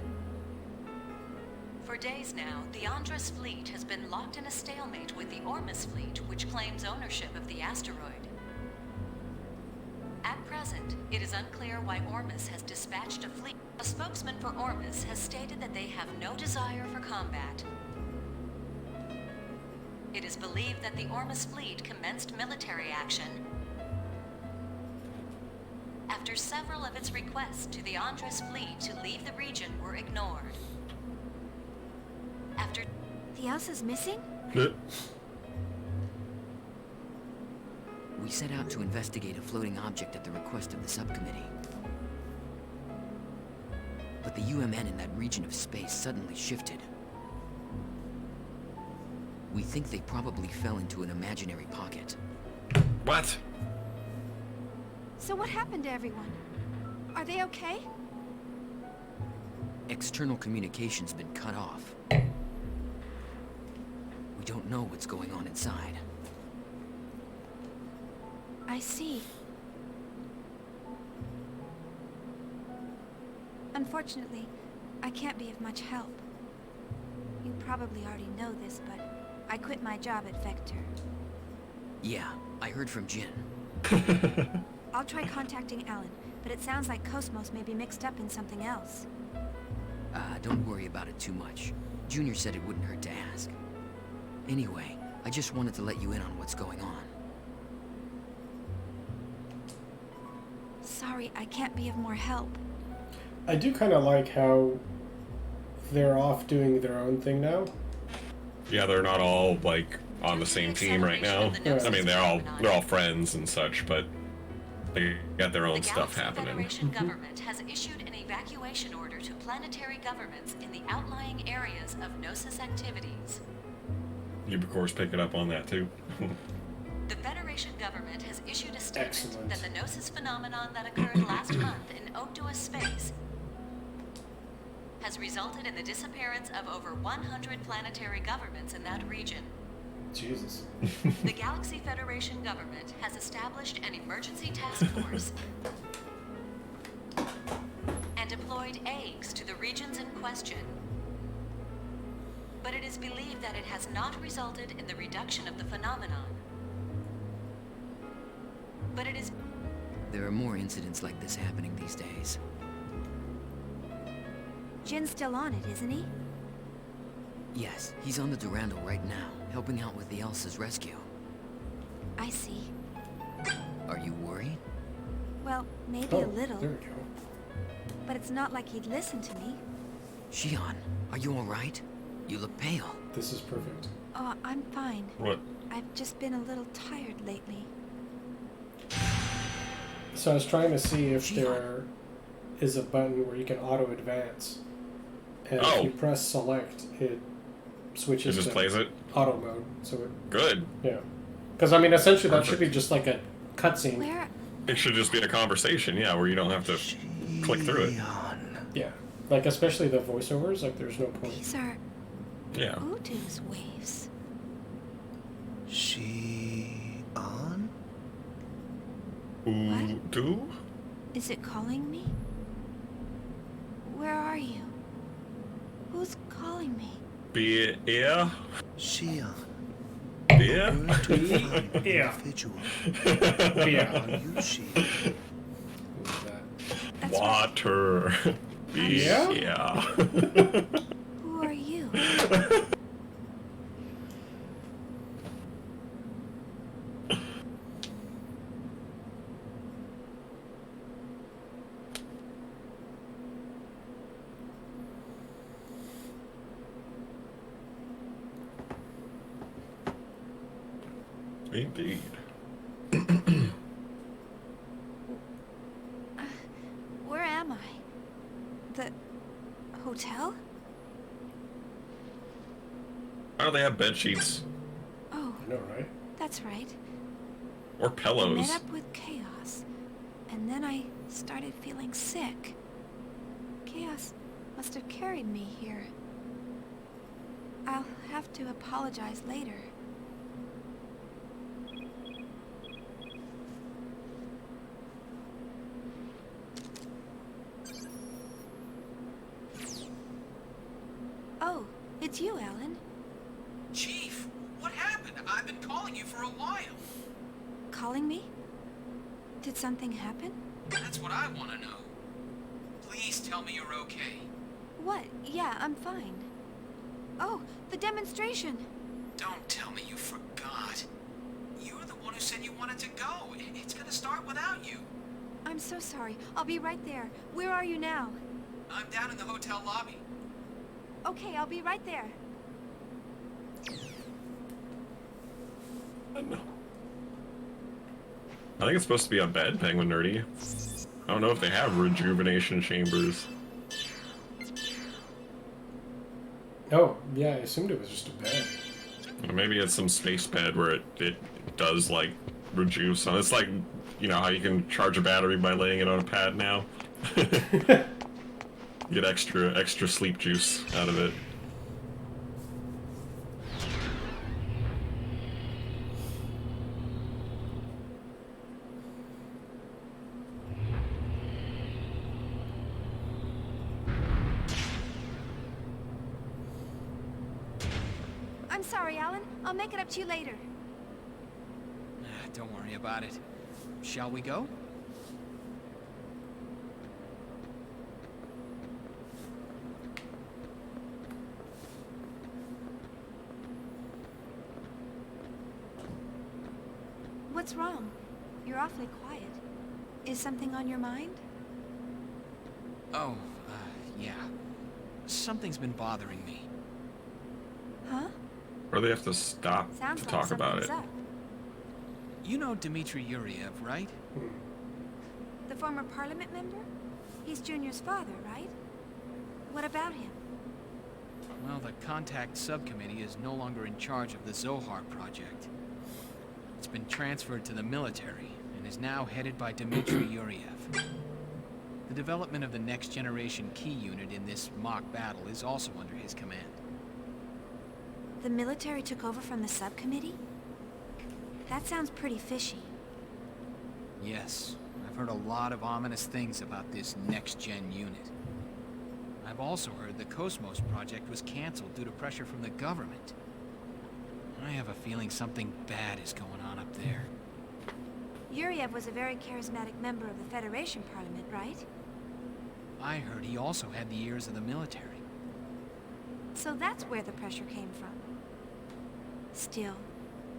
For days now, the Andros fleet has been locked in a stalemate with the Ormus fleet, which claims ownership of the asteroid. At present, it is unclear why Ormus has dispatched a fleet. A spokesman for Ormus has stated that they have no desire for combat. It is believed that the Ormus fleet commenced military action after several of its requests to the Andros fleet to leave the region were ignored. After... The Elsa's missing? We set out to investigate a floating object at the request of the subcommittee. But the UMN in that region of space suddenly shifted. We think they probably fell into an imaginary pocket. What? So what happened to everyone? Are they okay? External communication's been cut off. We don't know what's going on inside. I see. Unfortunately, I can't be of much help. You probably already know this, but I quit my job at Vector. Yeah, I heard from Jin. I'll try contacting Alan, but it sounds like KOS-MOS may be mixed up in something else. Don't worry about it too much. Junior said it wouldn't hurt to ask. Anyway, I just wanted to let you in on what's going on. Sorry, I can't be of more help. I do kind of like how they're off doing their own thing now. Yeah, they're not all like on the same team right now. I mean, they're all friends and such, but they got their own stuff happening. The Federation government has issued an evacuation order to planetary governments in the outlying areas of Gnosis activities. Ubicor's picking up on that too. The Federation government has issued a statement Excellent. that the Gnosis phenomenon that occurred last month in Octua space has resulted in the disappearance of over 100 planetary governments in that region. Jesus. The Galaxy Federation government has established an emergency task force and deployed eggs to the regions in question. But it is believed that it has not resulted in the reduction of the phenomenon. But it is... There are more incidents like this happening these days. Jin's still on it, isn't he? Yes, he's on the Durandal right now, helping out with the Elsa's rescue. I see. Are you worried? Well, maybe a little. There we go. But it's not like he'd listen to me. Xion, are you alright? You look pale. This is perfect. Oh, I'm fine. What? I've just been a little tired lately. So I was trying to see if there is a button where you can auto advance, and if you press select, it switches. It just plays it. Auto mode. So it. Good. Yeah. Because I mean, essentially, that should be just like a cutscene. Where? It should just be a conversation, yeah, where you don't have to click through it. Yeah. Like especially the voiceovers. Like there's no point. These are. Yeah. Udu's waves. Xion? Udu? Is it calling me? Where are you? Who's calling me? Beer? Xion. Beer? Yeah. Individual. Yeah. Are you Xion? That's Water. Yeah? Yeah. Who are you? Indeed. Where am I? The hotel? Why do they have bed sheets? Oh, I know, right? that's right. Or I pillows? met up with Chaos, and then I started feeling sick. Chaos must have carried me here. I'll have to apologize later. Oh, it's you, Alan. Chief, what happened? I've been calling you for a while. Calling me? Did something happen? That's what I want to know. Please tell me you're okay. What? Yeah, I'm fine. Oh, the demonstration. Don't tell me you forgot. You're the one who said you wanted to go. It's gonna start without you. I'm so sorry. I'll be right there. Where are you now? I'm down in the hotel lobby. Okay, I'll be right there. I think it's supposed to be a bed, Penguin Nerdy. I don't know if they have rejuvenation chambers. Oh, yeah, I assumed it was just a bed. Or maybe it's some space bed where it does, like, rejuve some. It's like, you know, how you can charge a battery by laying it on a pad now? You get extra sleep juice out of it. I'm sorry, Alan. I'll make it up to you later. Don't worry about it. Shall we go? What's wrong? You're awfully quiet. Is something on your mind? Oh, yeah. Something's been bothering me. Huh? Or they have to stop Sounds to like talk about it. something's up. You know Dmitry Yuriev, right? The former parliament member? He's Junior's father, right? What about him? Well, the contact subcommittee is no longer in charge of the Zohar project. It's been transferred to the military and is now headed by Dmitry Yuriev. The development of the next generation key unit in this mock battle is also under his command. The military took over from the subcommittee? That sounds pretty fishy. Yes, I've heard a lot of ominous things about this next-gen unit. I've also heard the KOS-MOS project was canceled due to pressure from the government. I have a feeling something bad is going on up there. Yuriev was a very charismatic member of the Federation Parliament, right? I heard he also had the ears of the military. So that's where the pressure came from. Still,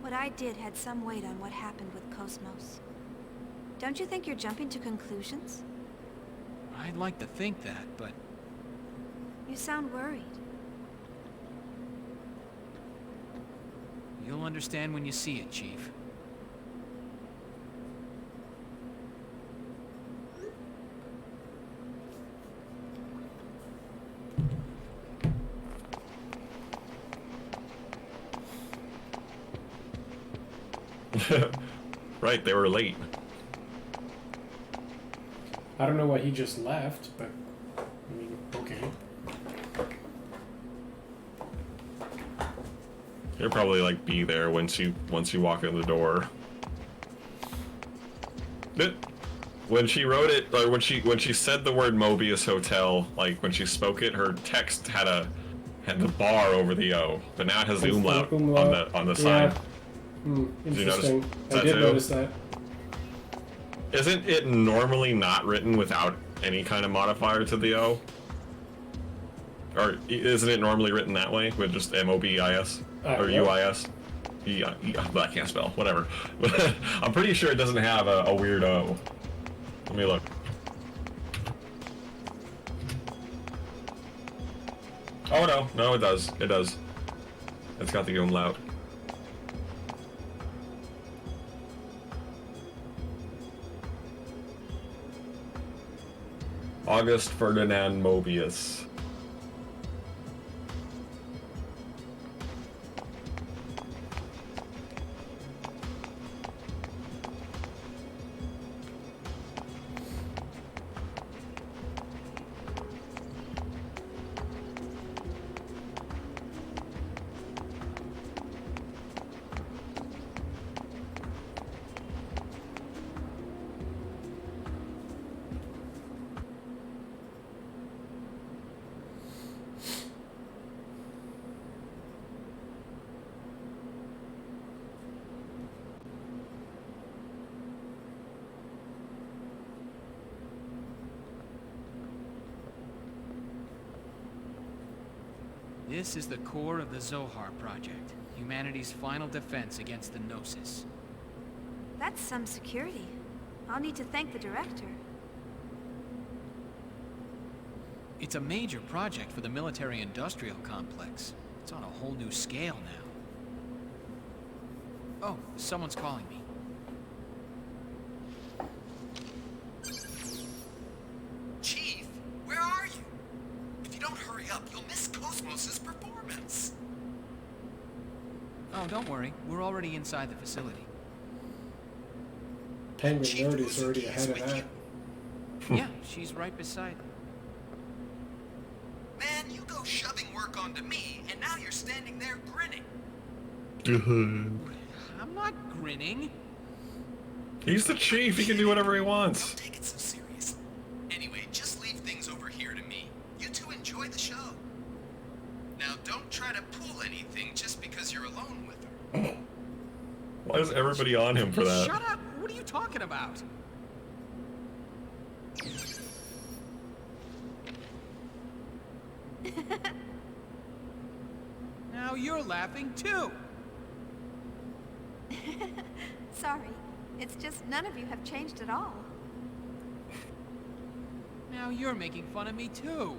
what I did had some weight on what happened with KOS-MOS. Don't you think you're jumping to conclusions? I'd like to think that, but... You You sound worried. You'll understand when you see it, Chief. Right, they were late. I don't know why he just left, but I mean, okay. He'll probably like be there once you walk in the door. But when she wrote it, or when she said the word Mobius Hotel, like when she spoke it, her text had the bar over the O, but now it has the umlaut on the side. Interesting. I did notice that. Isn't it normally not written without any kind of modifier to the O? Or isn't it normally written that way with just MOBIS or UIS? I can't spell. Whatever. I'm pretty sure it doesn't have a weird O. Let me look. Oh no, it does. It does. It's got the umlaut. August Ferdinand Mobius. This is the core of the Zohar Project, humanity's final defense against the Gnosis. That's some security. I'll need to thank the director. It's a major project for the military-industrial complex. It's on a whole new scale now. Oh, someone's calling me. Chief, where are you? If you don't hurry up, you'll miss KOS-MOS's performance. Oh, don't worry. We're already inside the facility. Penguin Nerdy's already ahead of that. Yeah, she's right beside me. Man, you go shoving work onto me, and now you're standing there grinning. I'm not grinning. He's the chief. He can do whatever he wants. Don't take it so serious. Anyway, just leave things over here to me. You two enjoy the show. Now, don't try to pull anything just because you're alone with her. Why is everybody on him for that? Shut up! What are you talking about? Now you're laughing too. Sorry. It's just none of you have changed at all. Now you're making fun of me too.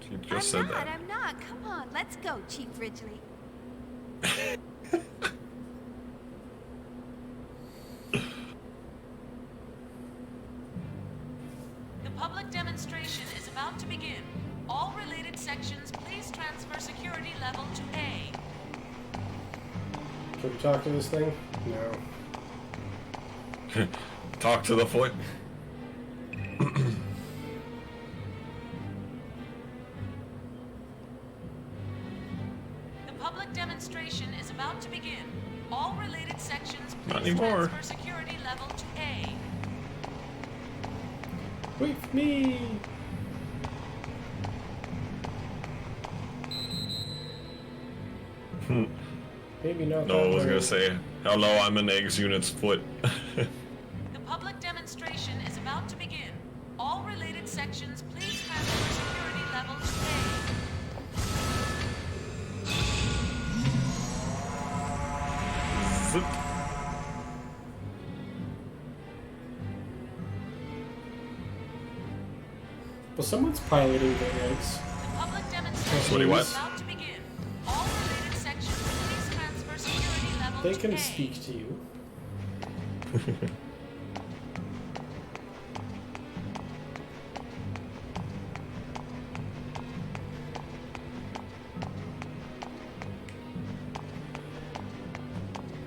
She just said that. I'm not. Come on, let's go, Chief Ridgely. The public demonstration is about to begin. All related sections, please transfer security level to A. Can we talk to this thing? No. Talk to the foot. The public demonstration is about to begin. All related sections, Not please anymore. transfer security level to A. With me! Maybe not. No, I was gonna say, hello, I'm an eggs unit's foot. The public demonstration is about to begin. All related sections, please transfer security level to A. Zip. someone's piloting the eggs. The public demonstration What do you what? is about to begin. All related sections, please transfer security level They to can A. speak to you.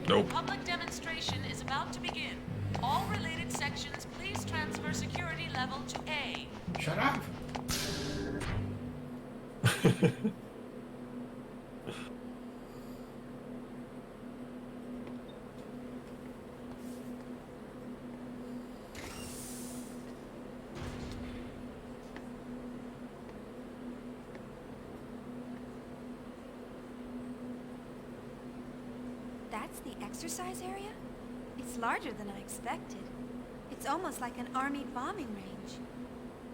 Nope. Public demonstration is about to begin. All related sections, please transfer security level to A. Shut up! That's the exercise area? It's larger than I expected. It's almost like an army bombing range.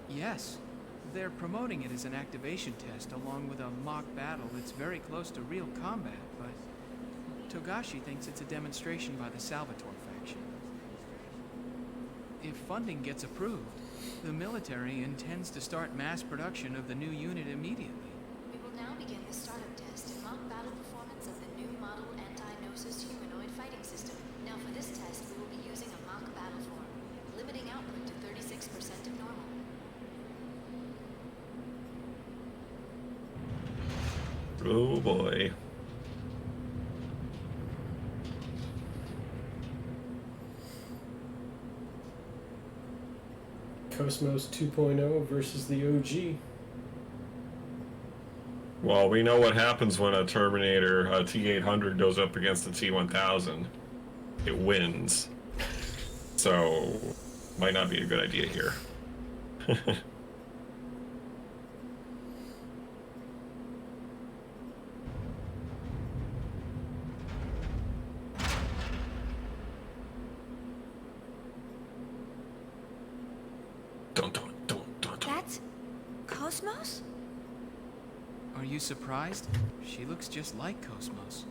Yes. They're promoting it as an activation test along with a mock battle that's very close to real combat, but Togashi thinks it's a demonstration by the Salvatore faction. If funding gets approved, the military intends to start mass production of the new unit immediately. We will now begin the startup test and mock battle performance of the new model anti-Gnosis humanoid fighting system. Now for this test, we will be using a mock battle form, limiting output to 36% of normal. Oh boy. KOS-MOS 2.0 versus the OG. Well, we know what happens when a Terminator T-800 goes up against a T-1000. It wins. So, might not be a good idea here. That's KOS-MOS? Are you surprised? She looks just like KOS-MOS.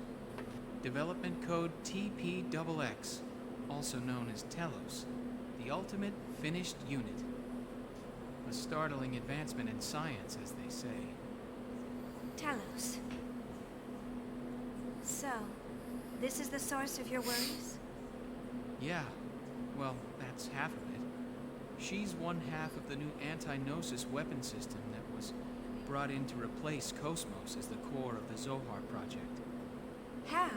Development code TPXX, also known as T-elos, the ultimate finished unit. A startling advancement in science, as they say. T-elos. So, this is the source of your worries? Yeah, well, that's half of it. She's one half of the new anti-Gnosis weapon system that was brought in to replace KOS-MOS as the core of the Zohar project. Half?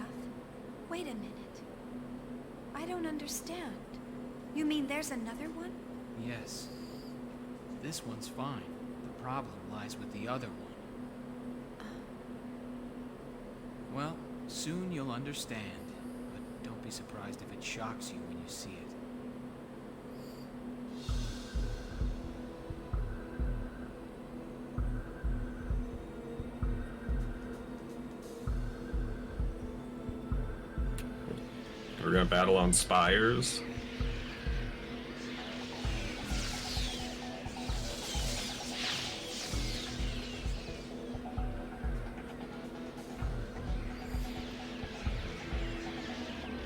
Wait a minute. I don't understand. You mean there's another one? Yes. This one's fine. The problem lies with the other one. Well, soon you'll understand, but don't be surprised if it shocks you when you see it. We're gonna battle on spires.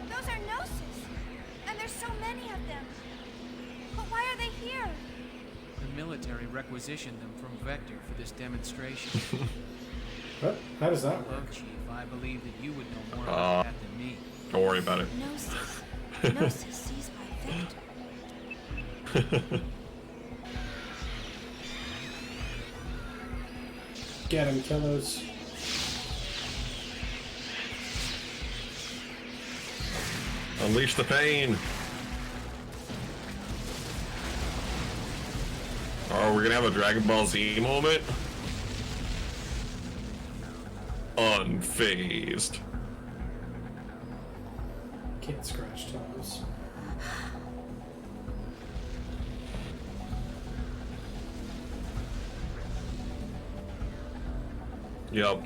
Those are Gnosis! And there's so many of them! But why are they here? The military requisitioned them from Vector for this demonstration. What? How does that work? Well, Chief, I believe that you would know more about that than me. Don't worry about it. Gnosis. Gnosis seized by Vector. Get him, T-elos. Unleash the pain. Oh, we're gonna have a Dragon Ball Z moment? Unfazed. Can't scratch T-elos. Yep.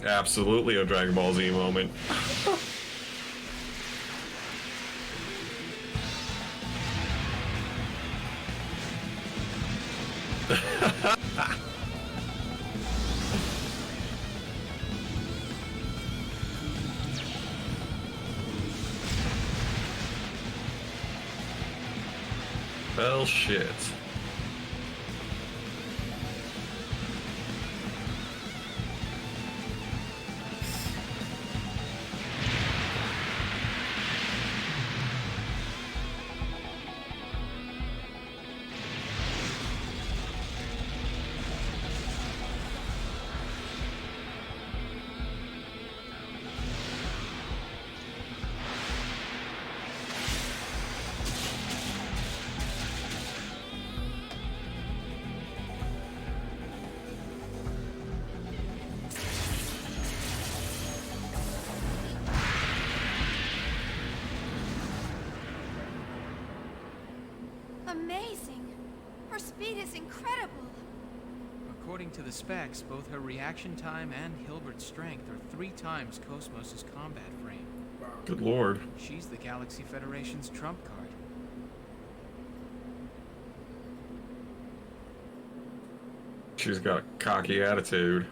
Absolutely a Dragon Ball Z moment. Well, shit. amazing. Her speed is incredible. According to the specs, both her reaction time and Hilbert's strength are 3 times KOS-MOS's combat frame. Good lord. She's the Galaxy Federation's trump card. She's got a cocky attitude.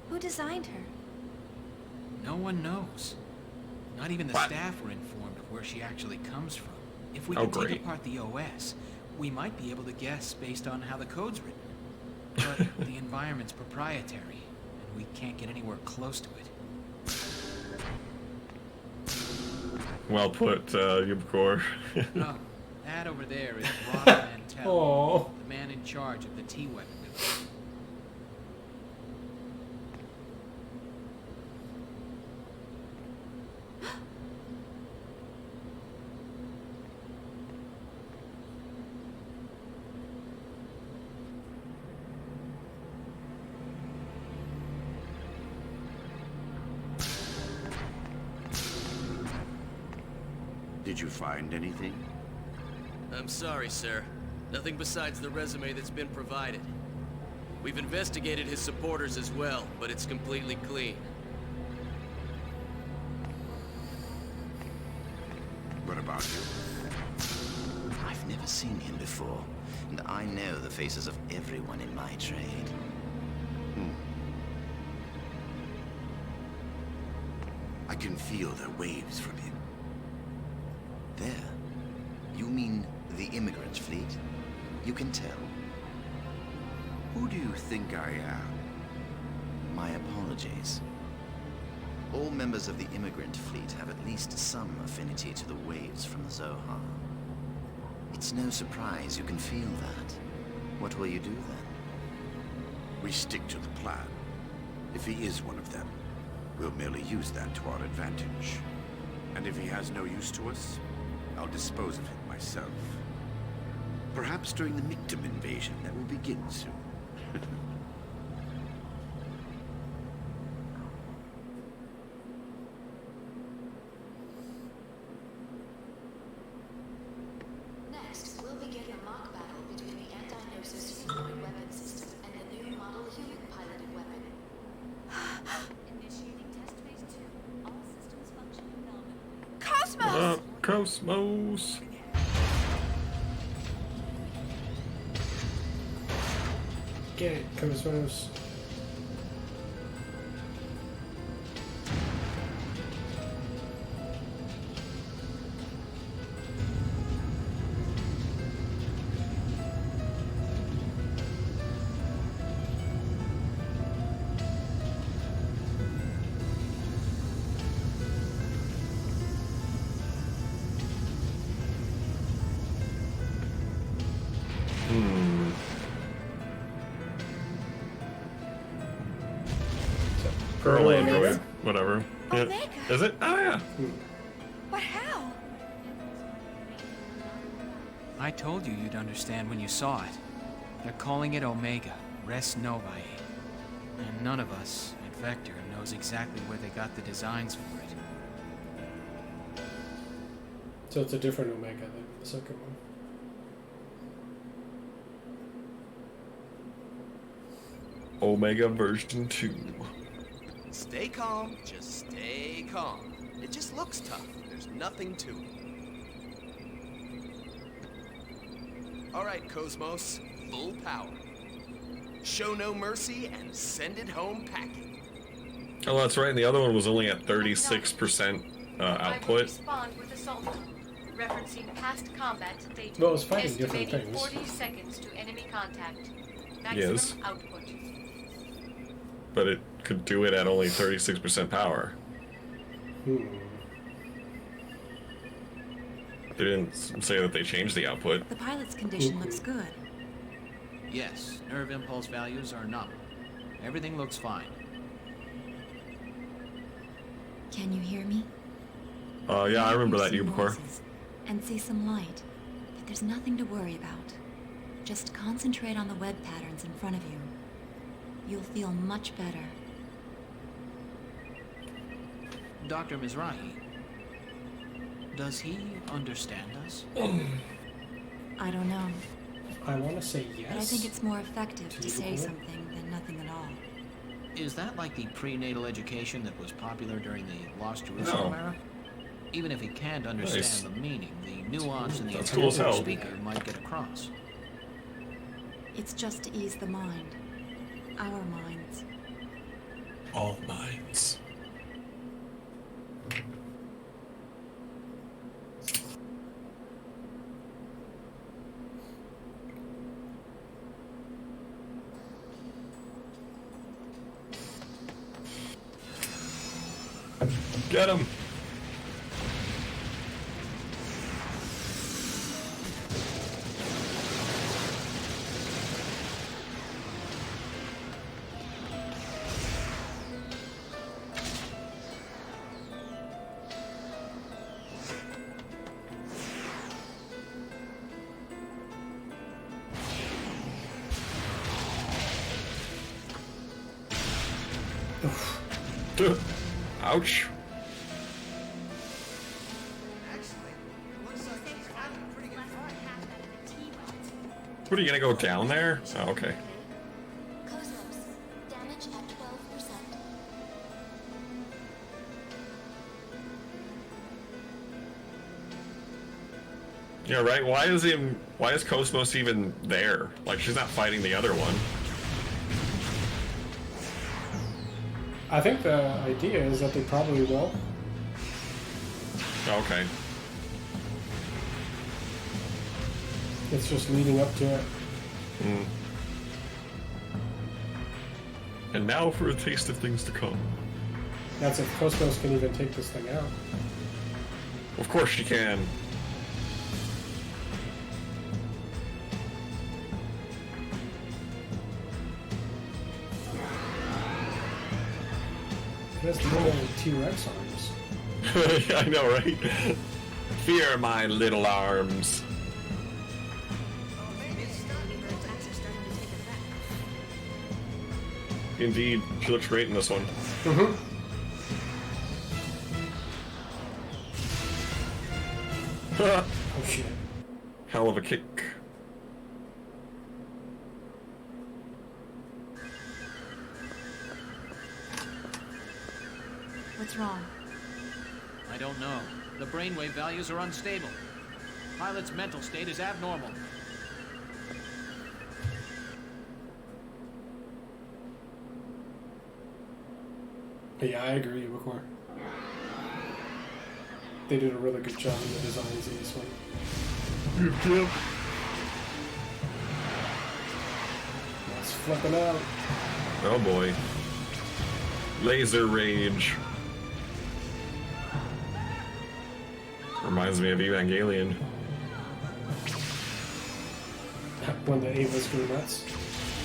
Who designed her? No one knows. Not even the staff were informed of where she actually comes from. If we can take apart the OS, we might be able to guess based on how the code's written. But the environment's proprietary, and we can't get anywhere close to it. Well put, Yubkor. Oh, that over there is Rob Mantell, the man in charge of the T-weapon division. Did you find anything? I'm sorry, sir. Nothing besides the resume that's been provided. We've investigated his supporters as well, but it's completely clean. What about you? I've never seen him before, and I know the faces of everyone in my trade. I can feel the waves from him. There? You mean the immigrant fleet? You can tell. Who do you think I am? My apologies. All members of the immigrant fleet have at least some affinity to the waves from the Zohar. It's no surprise you can feel that. What will you do then? We stick to the plan. If he is one of them, we'll merely use that to our advantage. And if he has no use to us, I'll dispose of him myself. Perhaps during the Mictum invasion that will begin soon. Next, we'll begin a mock battle between the anti-Gnosis humanoid weapon system and the new model human-piloted weapon. Initiating test phase 2. All systems functioning nominally. KOS-MOS! KOS-MOS. Get it, KOS-MOS. Girl android. Whatever. Yeah. Omega. Is it? Oh, yeah. But how? I told you you'd understand when you saw it. They're calling it Omega, Res Novae. And none of us at Vector knows exactly where they got the designs for it. So it's a different Omega than the second one. Omega version 2. Stay calm, just stay calm. It just looks tough. There's nothing to it. All right, KOS-MOS, full power. Show no mercy and send it home packing. Oh, that's right. And the other one was only at 36% output. Respond with assault. Referencing past combat data. Well, it's fighting different Estimating things. 40 seconds to enemy contact. Maximum Yes. output. But it could do it at only 36% power. They didn't say that they changed the output. The pilot's condition looks good. Yes, nerve impulse values are nominal. Everything looks fine. Can you hear me? Yeah, I remember that, Hear some Ubicore. voices and see some light, but there's nothing to worry about. Just concentrate on the web patterns in front of you. You'll feel much better. Dr. Mizrahi, Does he understand us? I don't know. I want to say yes. But I think it's more effective to say Achievable. something than nothing at all. Is that like the prenatal education that was popular during the Lost Jerusalem era? Even if he can't understand the meaning, the nuance in the That's cool as hell. speaker might get across. It's just to ease the mind. Our minds. All minds. Get him! Ouch. What, are you gonna go down there? Oh, okay. KOS-MOS, damage at 12%. Yeah, right? Why is KOS-MOS even there? Like, she's not fighting the other one. I think the idea is that they probably will. Okay. It's just leading up to it. Mm. And now for a taste of things to come. That's if KOS-MOS can even take this thing out. Of course she can. It has little T-Rex arms. I know, right? Fear my little arms. Indeed, she looks great in this one. Mm-hmm. Oh shit. Hell of a kick. What's wrong? I don't know. The brainwave values are unstable. Pilot's mental state is abnormal. Yeah, I agree, Bacor. They did a really good job in the designs of this one. Yep. It's flipping out. Oh boy. Laser rage. Reminds me of Evangelion. When the Avas go nuts.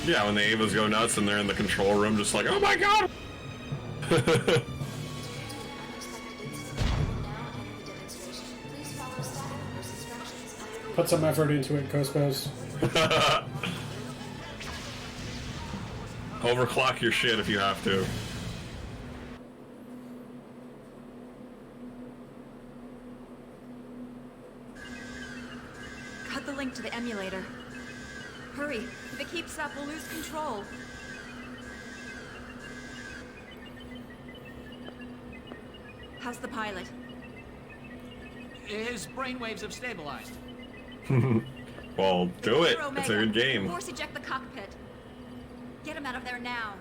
Yeah, when the Avas go nuts and they're in the control room just like, oh my god! Put some effort into it, KOS-MOS. Overclock your shit if you have to. Cut the link to the emulator. Hurry. If it keeps up, we'll lose control. How's the pilot? His brainwaves have stabilized. Well, do it. Omega, It's a good game. Force eject the cockpit. Get him out of there now.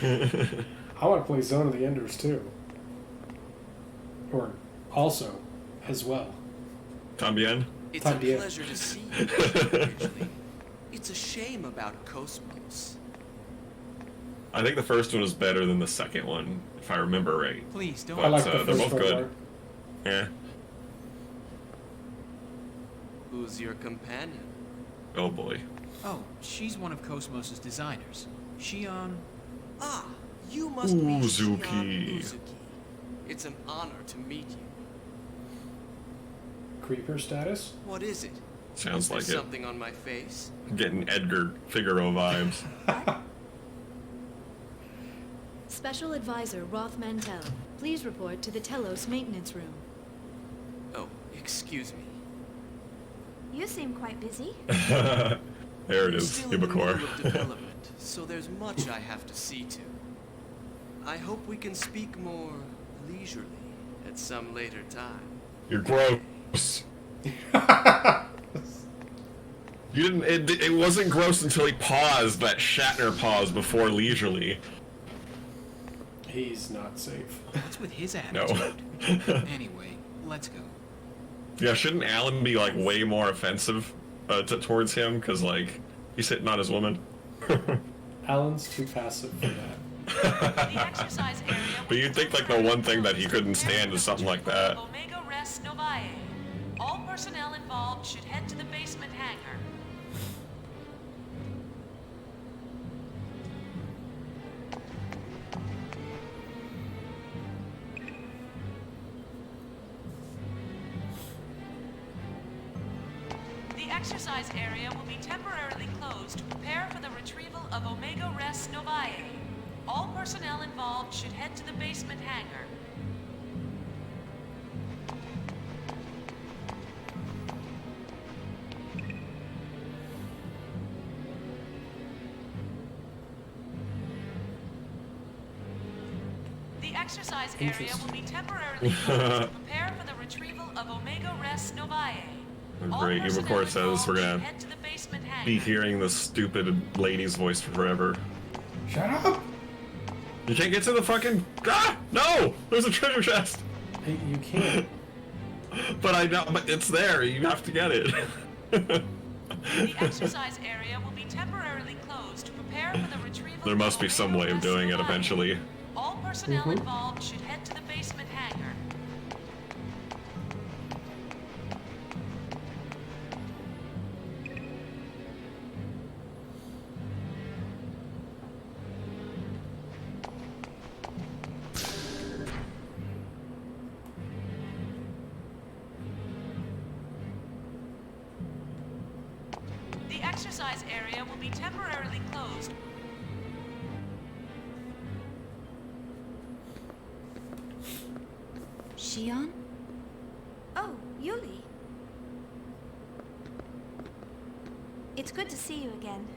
I want to play Zone of the Enders too. Or also, as well. Tambien? It's Tambien. a pleasure to see you, Ridgely. It's a shame about KOS-MOS. I think the first one was better than the second one, if I remember right. Please don't. But, I like the they're first both one good. more. Yeah. Who's your companion? Oh boy. Oh, she's one of KOS-MOS's designers. Shion. Ah, you must be Uzuki. Shion Uzuki. It's an honor to meet you. Creeper status? What is it? Sounds Is there like it. something on my face? Getting Edgar Figaro vibes. Special Advisor Roth Mantell, please report to the T-elos maintenance room. Oh, excuse me. You seem quite busy. There it is, Still in the Ubicore. middle of development, so there's much I have to see to. I hope we can speak more leisurely at some later time. You're gross. You didn't. It wasn't gross until he paused. That Shatner pause before leisurely. He's not safe. What's with his No. attitude? Anyway, let's go. Yeah, shouldn't Alan be like way more offensive towards him? Cause like he's hitting on his woman. Alan's too passive for that. The exercise area. But you'd think like the one thing that he couldn't stand is something like that. Omega Res Novae. All personnel involved should head to the basement hangar. The exercise area will be temporarily closed to prepare for the retrieval of Omega Res Novae. All personnel involved should head to the basement hangar. The exercise area will be temporarily closed to prepare for the retrieval of Omega Res Novae. Great, Ubicore says we're gonna be hearing this stupid lady's voice forever. Shut up! You can't get to the fucking... Ah! No! There's a treasure chest! Hey, you can't. But I know, but it's there, you have to get it. The exercise area will be temporarily closed to prepare for the retrieval. There must be some way of doing it eventually. All personnel involved should head to the basement hangar. The exercise area will be temporarily closed. Shion? Oh, Yuli. It's good to see you again.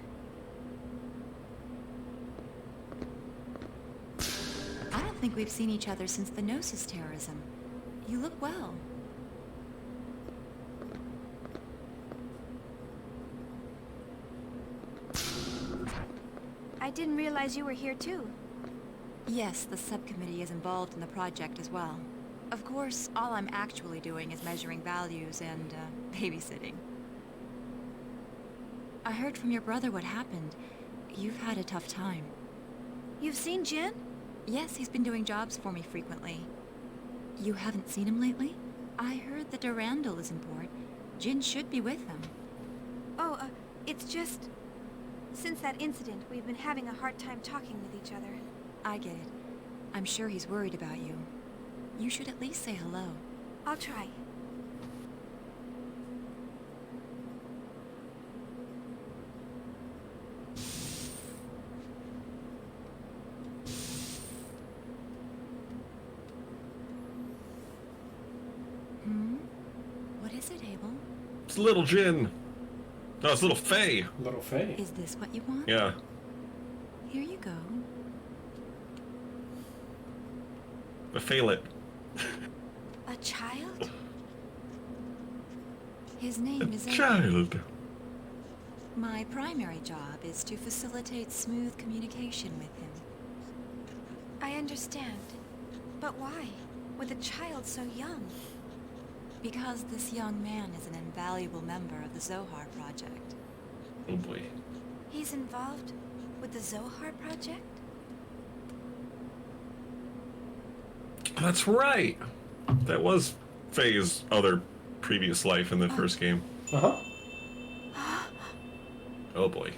I don't think we've seen each other since the Gnosis terrorism. You look well. I didn't realize you were here too. Yes, the subcommittee is involved in the project as well. Of course, all I'm actually doing is measuring values and, babysitting. I heard from your brother what happened. You've had a tough time. You've seen Jin? Yes, he's been doing jobs for me frequently. You haven't seen him lately? I heard that Durandal is in port. Jin should be with them. Oh, it's just... Since that incident, we've been having a hard time talking with each other. I get it. I'm sure he's worried about you. You should at least say hello. I'll try. What is it, Abel? It's little Jin. No, it's little Faye. Little Faye. Is this what you want? Yeah. Here you go. The Faylet. A child? His name is Abel. Child. My primary job is to facilitate smooth communication with him. I understand. But why? With a child so young? Because this young man is an invaluable member of the Zohar Project. Oh boy. He's involved with the Zohar Project? That's right. That was Faye's other previous life in the first game. Uh-huh. Oh boy.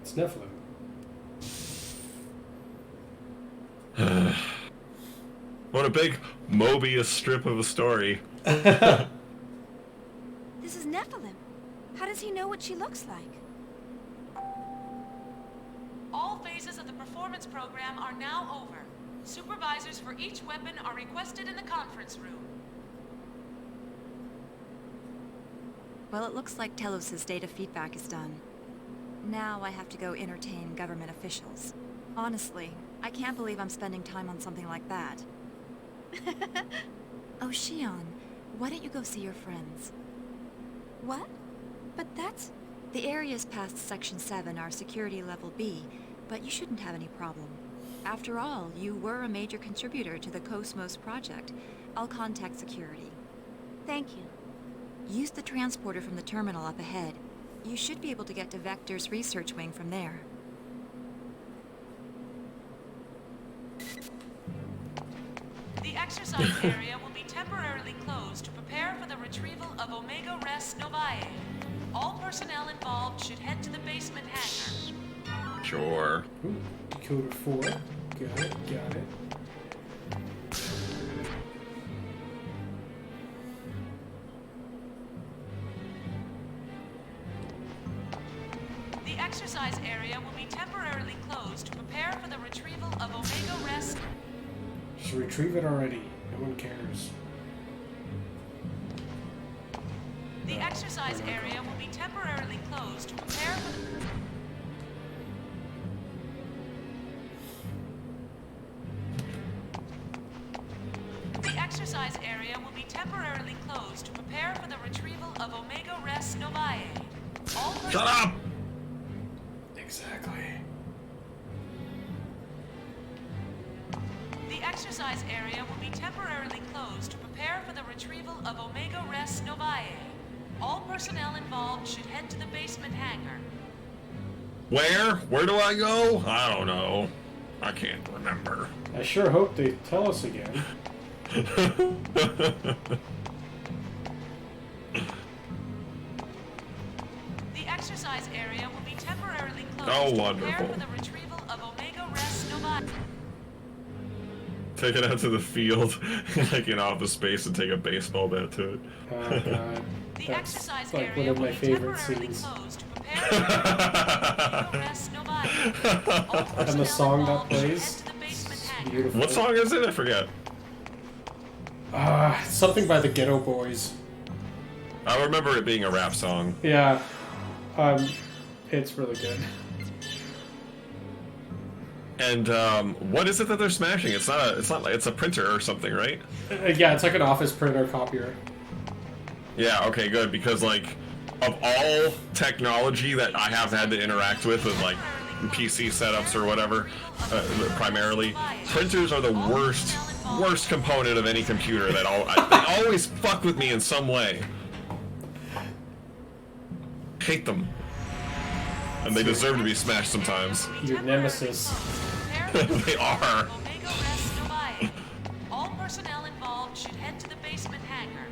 It's Nephilim. What a big Mobius strip of a story. This is Nephilim. How does he know what she looks like? All phases of the performance program are now over. Supervisors for each weapon are requested in the conference room. Well, it looks like Telos' data feedback is done. Now I have to go entertain government officials. Honestly, I can't believe I'm spending time on something like that. Oh, Shion, why don't you go see your friends? What? But that's... The areas past Section 7 are security level B, but you shouldn't have any problem. After all, you were a major contributor to the KOS-MOS project. I'll contact security. Thank you. Use the transporter from the terminal up ahead. You should be able to get to Vector's research wing from there. The exercise area will be temporarily closed to prepare for the retrieval of Omega Res Novae. All personnel involved should head to the basement hangar. Sure. Ooh, decoder 4. Got it, got it. The exercise area will be temporarily closed to prepare for the retrieval of Omega Res... Just retrieve it already. No one cares. The exercise area will be temporarily closed to prepare for the exercise area will be temporarily closed to prepare for the retrieval of Omega Res Novae. Shut up! Exactly. The exercise area will be temporarily closed to prepare for the retrieval of Omega Res Novae. All personnel involved should head to the basement hangar. Where? Where do I go? I don't know. I can't remember. I sure hope they tell us again. The exercise area will be temporarily closed Oh, to wonderful. prepare for the retrieval of Omega Res Novae. Take it out to the field, like in office space, and take a baseball bat to it. Oh god. The That's exercise like one area of will my be favorite temporarily scenes. closed to prepare for the Omega Res Novae. All And the personnel song that involved should head plays, to the basement it's hangar. beautiful. What song is it? I forget. Something by the Ghetto Boys. I remember it being a rap song. Yeah. It's really good. And what is it that they're smashing? It's a printer or something, right? Yeah, it's like an office printer copier. Yeah, okay, good, because like of all technology that I have had to interact with like PC setups or whatever, primarily, printers are the worst component of any computer that they always fuck with me in some way. Hate them. And they deserve to be smashed sometimes. Your nemesis. They are. All personnel involved should head to the basement hangar.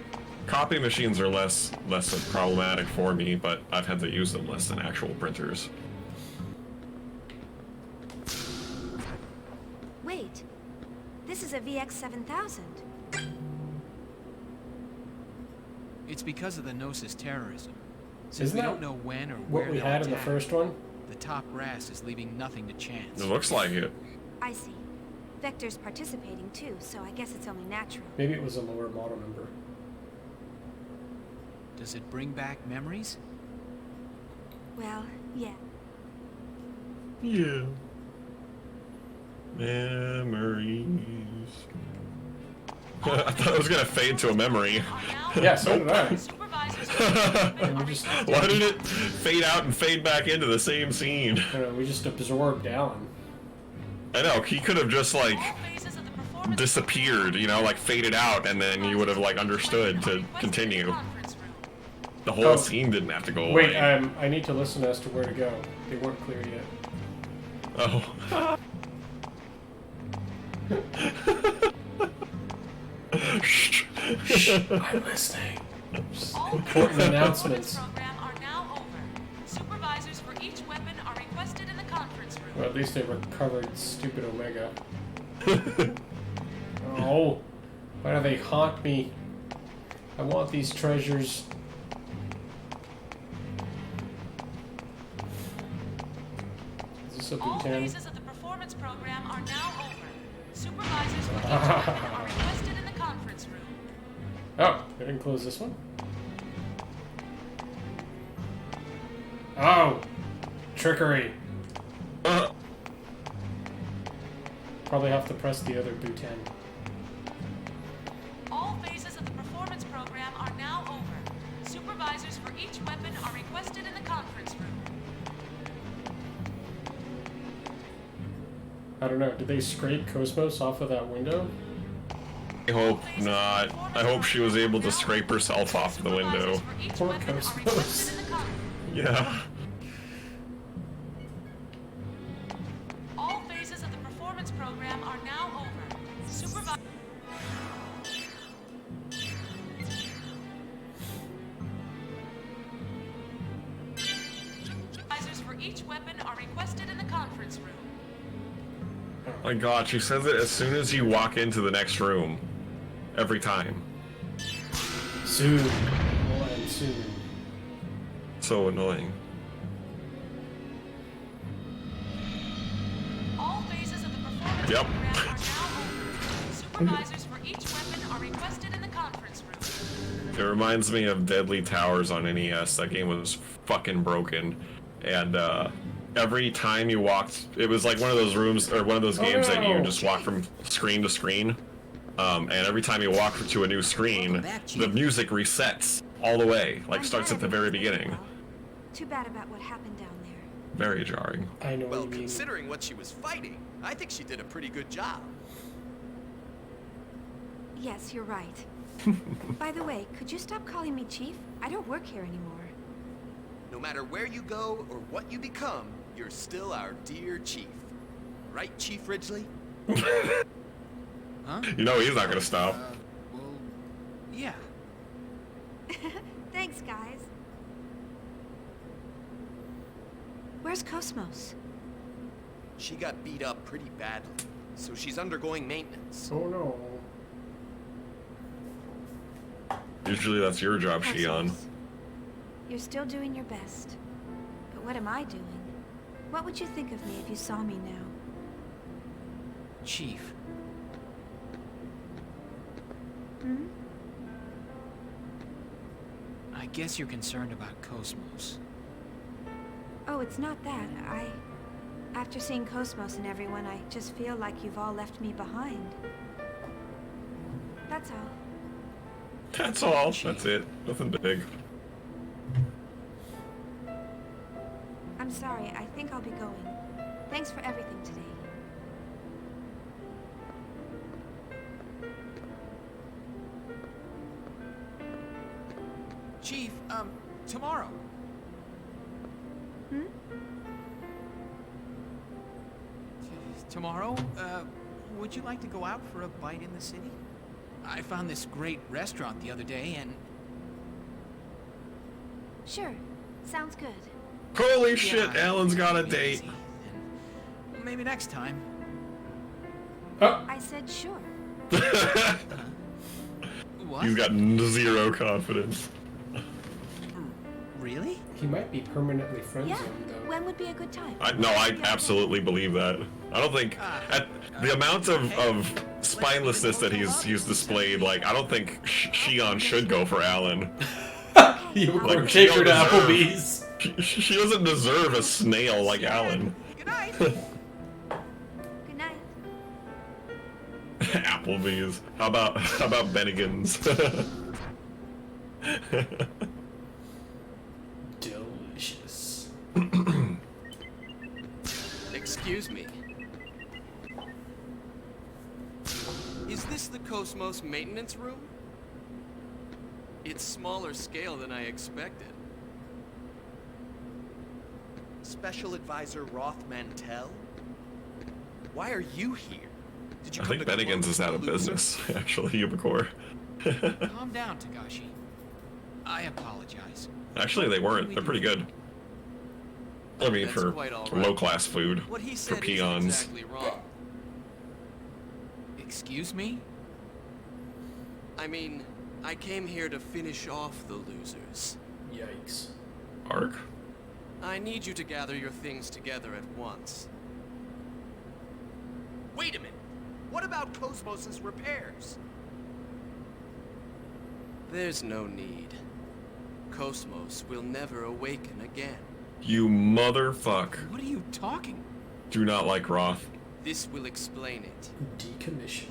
Copy machines are less problematic for me, but I've had to use them less than actual printers. Wait. This is a VX-7000. It's because of the Gnosis terrorism. Since Isn't we that don't know when or what where we they'll had in the attack, first one? the top brass is leaving nothing to chance. It looks like it. I see. Vector's participating too, so I guess it's only natural. Maybe it was a lower model number. Does it bring back memories? Well, yeah. Yeah. Memories. I thought it was gonna fade to a memory. Yeah, so did I. Why did it fade out and fade back into the same scene? We just absorbed Alan. I know, he could have just like disappeared, you know, like faded out, and then you would have like understood to continue. The whole scene didn't have to go away. Wait, I need to listen as to where to go. They weren't clear yet. Oh. Shh. I'm listening. Important announcements. Supervisors for each weapon are requested in the conference room. Well, at least they recovered stupid Omega. Oh, why do they haunt me? I want these treasures. Is this a All B10? phases of the performance are requested in the conference room. Oh, I didn't close this one. Oh, trickery. Probably have to press the other button. All phases of the performance program are now over. Supervisors for each weapon are requested in the conference room. I don't know. Did they scrape KOS-MOS off of that window? I hope not. I hope she was able to scrape herself off the window. Poor KOS-MOS. Yeah. All phases of the performance program are now over. Supervisors for each weapon are requested in the conference room. Oh my god, she says it as soon as you walk into the next room. Every time. Soon. We'll end soon. So annoying. All phases of the performance Yep. program are now over. Supervisors for each weapon are requested in the conference room. It reminds me of Deadly Towers on NES. That game was fucking broken. And every time you walked, it was like one of those rooms, or one of those games that you just walk from screen to screen. And every time you walk to a new screen, the music resets all the way, like starts at the very beginning. Too bad about what happened down there. Very jarring. I know Well, what you mean. considering what she was fighting, I think she did a pretty good job. Yes, you're right. By the way, could you stop calling me Chief? I don't work here anymore. No matter where you go or what you become, you're still our dear Chief. Right, Chief Ridgely? Huh? You know he's not gonna stop. Well, yeah. Thanks, guys. Where's KOS-MOS? She got beat up pretty badly, so she's undergoing maintenance. Oh no. Usually that's your job, Shion. KOS-MOS, you're still doing your best. But what am I doing? What would you think of me if you saw me now? Chief. Hmm? I guess you're concerned about KOS-MOS. Oh, it's not that. After seeing KOS-MOS and everyone, I just feel like you've all left me behind. That's all. That's all. That's it. Nothing big. I'm sorry. I think I'll be going. Thanks for everything today. Chief, tomorrow. Hmm? Tomorrow, would you like to go out for a bite in the city? I found this great restaurant the other day and... Sure. Sounds good. Holy shit, Alan's got a date. And maybe next time. I said sure. What? He's got zero confidence. Really? He might be permanently friend Yeah. zoned though. When would be a good time? I absolutely believe that. I don't think at the amount of spinelessness that he's displayed, like I don't think Shion should go for Alan. You Like, would she take her to don't deserve- Applebee's. She doesn't deserve a snail like Alan. Good night. Good night. Applebee's. How about Bennigan's? Delicious. Excuse me. Is this the KOS-MOS maintenance room? It's smaller scale than I expected. Special Advisor Roth Mantell? Why are you here? Did you I come think to Bennigan's close is out the of loser? business, actually, Ubicore. Calm down, Tagashi. I apologize. Actually, they weren't. They're pretty good. I mean, That's for quite all right. low-class food, What he for said isn't peons. exactly wrong. Excuse me? I mean, I came here to finish off the losers. Yikes. Ark? I need you to gather your things together at once. Wait a minute. What about KOS-MOS's repairs? There's no need. KOS-MOS will never awaken again. You motherfuck. What are you talking? Do not like Roth. This will explain it. Decommissioned.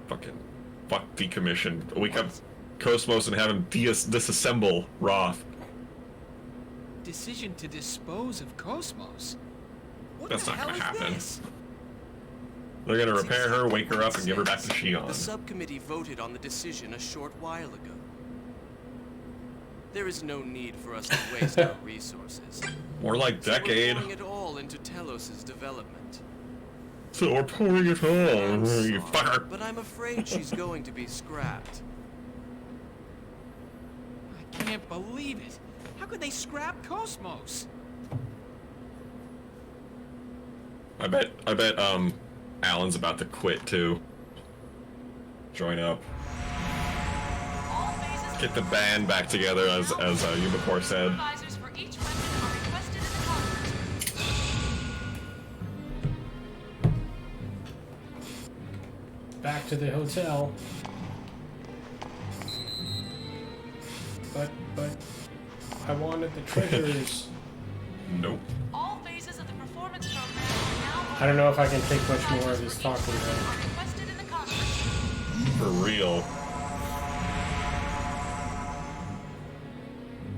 Fuck decommissioned. Wake up KOS-MOS and have him disassemble Roth. Decision to dispose of KOS-MOS? That's not gonna happen. They're gonna repair her, wake her up, and give her back to Shion. The subcommittee voted on the decision a short while ago. There is no need for us to waste our resources. More like decade. So we're pouring it all into T-elos' development. So we're pouring it all, you fucker. But I'm afraid she's going to be scrapped. I can't believe it. How could they scrap KOS-MOS? I bet Alan's about to quit too. Join up. Get the band back together, as Yubakor said. Back to the hotel. But I wanted the treasures. Nope. All phases of the performance program are now I don't know if I can take much more of this talking though. requested in the conference. For real.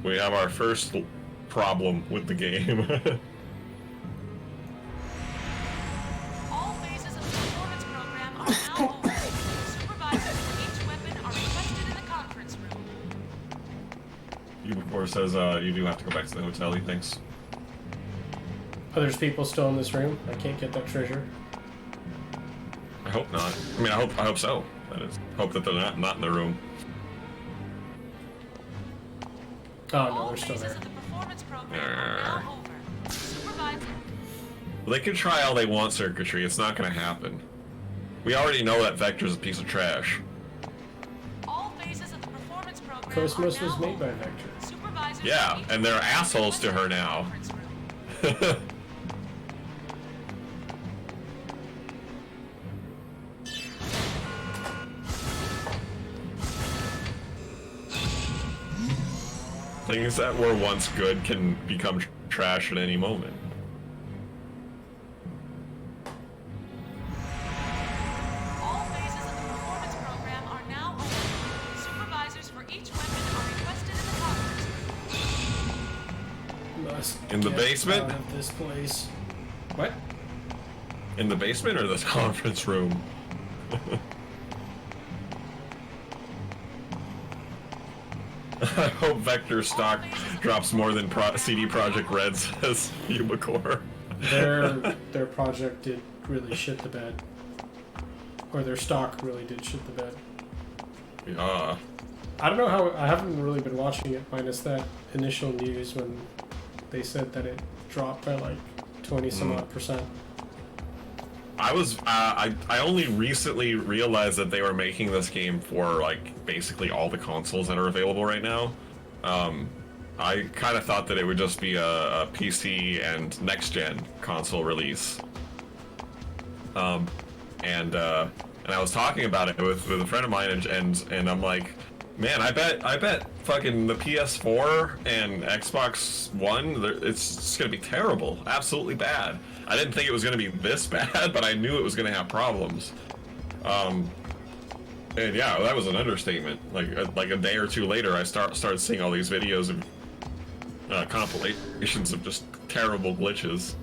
We have our first problem with the game. All phases of the performance program are now over. Supervisors for each weapon are requested in the conference room. Yubakor says you do have to go back to the hotel, he thinks. Oh, there's people still in this room? I can't get that treasure. I hope not. I mean, I hope so. That is. Hope that they're not in the room. Oh no, they're still there. Well, they can try all they want, circuitry. It's not going to happen. We already know that Vector's a piece of trash. All phases of the performance program KOS-MOS was made by Vector. Yeah, and they're assholes to her now. Things that were once good can become trash at any moment. All phases of the performance program are now over. Supervisors for each weapon are requested in the conference room. Must In the get basement? out of this place. What? In the basement or the conference room? I hope Vector stock drops more than CD Projekt Red, says Yubakor. Their project did really shit the bed. Or their stock really did shit the bed. Yeah. I don't know how, I haven't really been watching it minus that initial news when they said that it dropped by like 20 some odd %. I only recently realized that they were making this game for like basically all the consoles that are available right now. I kind of thought that it would just be a PC and next gen console release. And I was talking about it with a friend of mine, and I'm like, man, I bet fucking the PS4 and Xbox One, it's gonna be terrible, absolutely bad. I didn't think it was gonna be this bad, but I knew it was gonna have problems. And yeah, that was an understatement. Like a day or two later, I started seeing all these videos of compilations of just terrible glitches.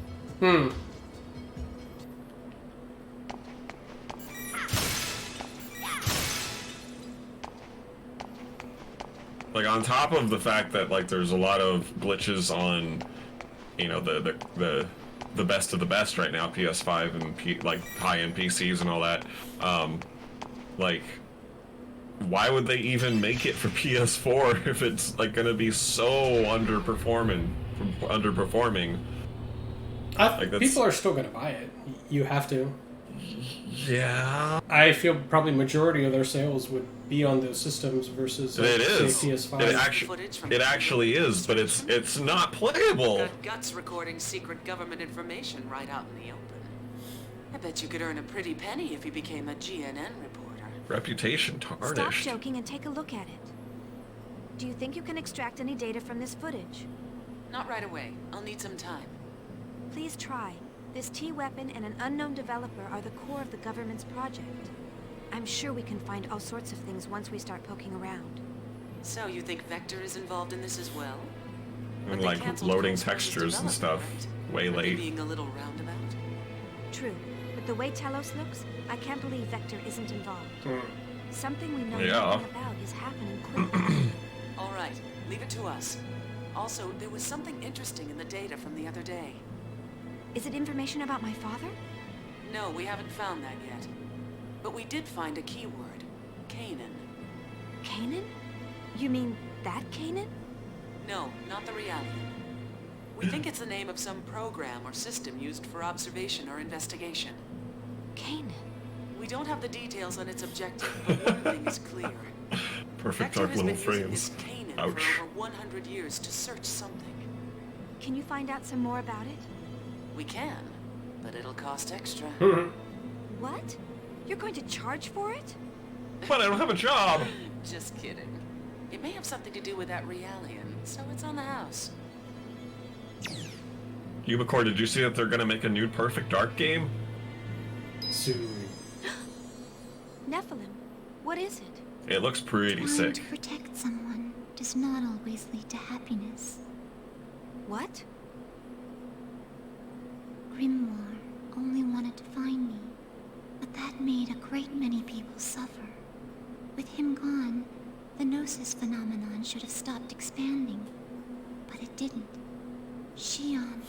Like, on top of the fact that like there's a lot of glitches on, you know, the best of the best right now, PS5 and like high-end PCs and all that. Like, why would they even make it for PS4 if it's like gonna be so underperforming? People are still gonna buy it. You have to. Yeah. I feel probably majority of their sales would be on those systems versus it is. say, PS5. It actually is, but it's not playable. Got guts recording secret government information right out in the open. bet you could earn a pretty penny if you became a GNN reporter. Reputation tarnished. Stop joking and take a look at it. Do you think you can extract any data from this footage? Not right away. I'll need some time. Please try. This T-weapon and an unknown developer are the core of the government's project. I'm sure we can find all sorts of things once we start poking around. So you think Vector is involved in this as well? And like loading textures and stuff. Right? Way late. Being a little roundabout. True, but the way T-elos looks, I can't believe Vector isn't involved. Something we know nothing about is happening quickly. All right, leave it to us. Also, there was something interesting in the data from the other day. Is it information about my father? No, we haven't found that yet. But we did find a keyword. Kanan. Kanan? You mean that Kanan? No, not the Realian. We think it's the name of some program or system used for observation or investigation. Kanan? We don't have the details on its objective, but one thing is clear. Perfect dark little frames. Ouch. For over 100 years to search something. Can you find out some more about it? We can, but it'll cost extra. What? You're going to charge for it? But I don't have a job! Just kidding. It may have something to do with that Realian, so it's on the house. Ubicore, did you see that they're gonna make a new Perfect Dark game? Soon. Nephilim, what is it? It looks pretty Trying sick. to protect someone does not always lead to happiness. What? Grimoire only wanted to find me, but that made a great many people suffer. With him gone, the Gnosis phenomenon should have stopped expanding, but it didn't. Xion,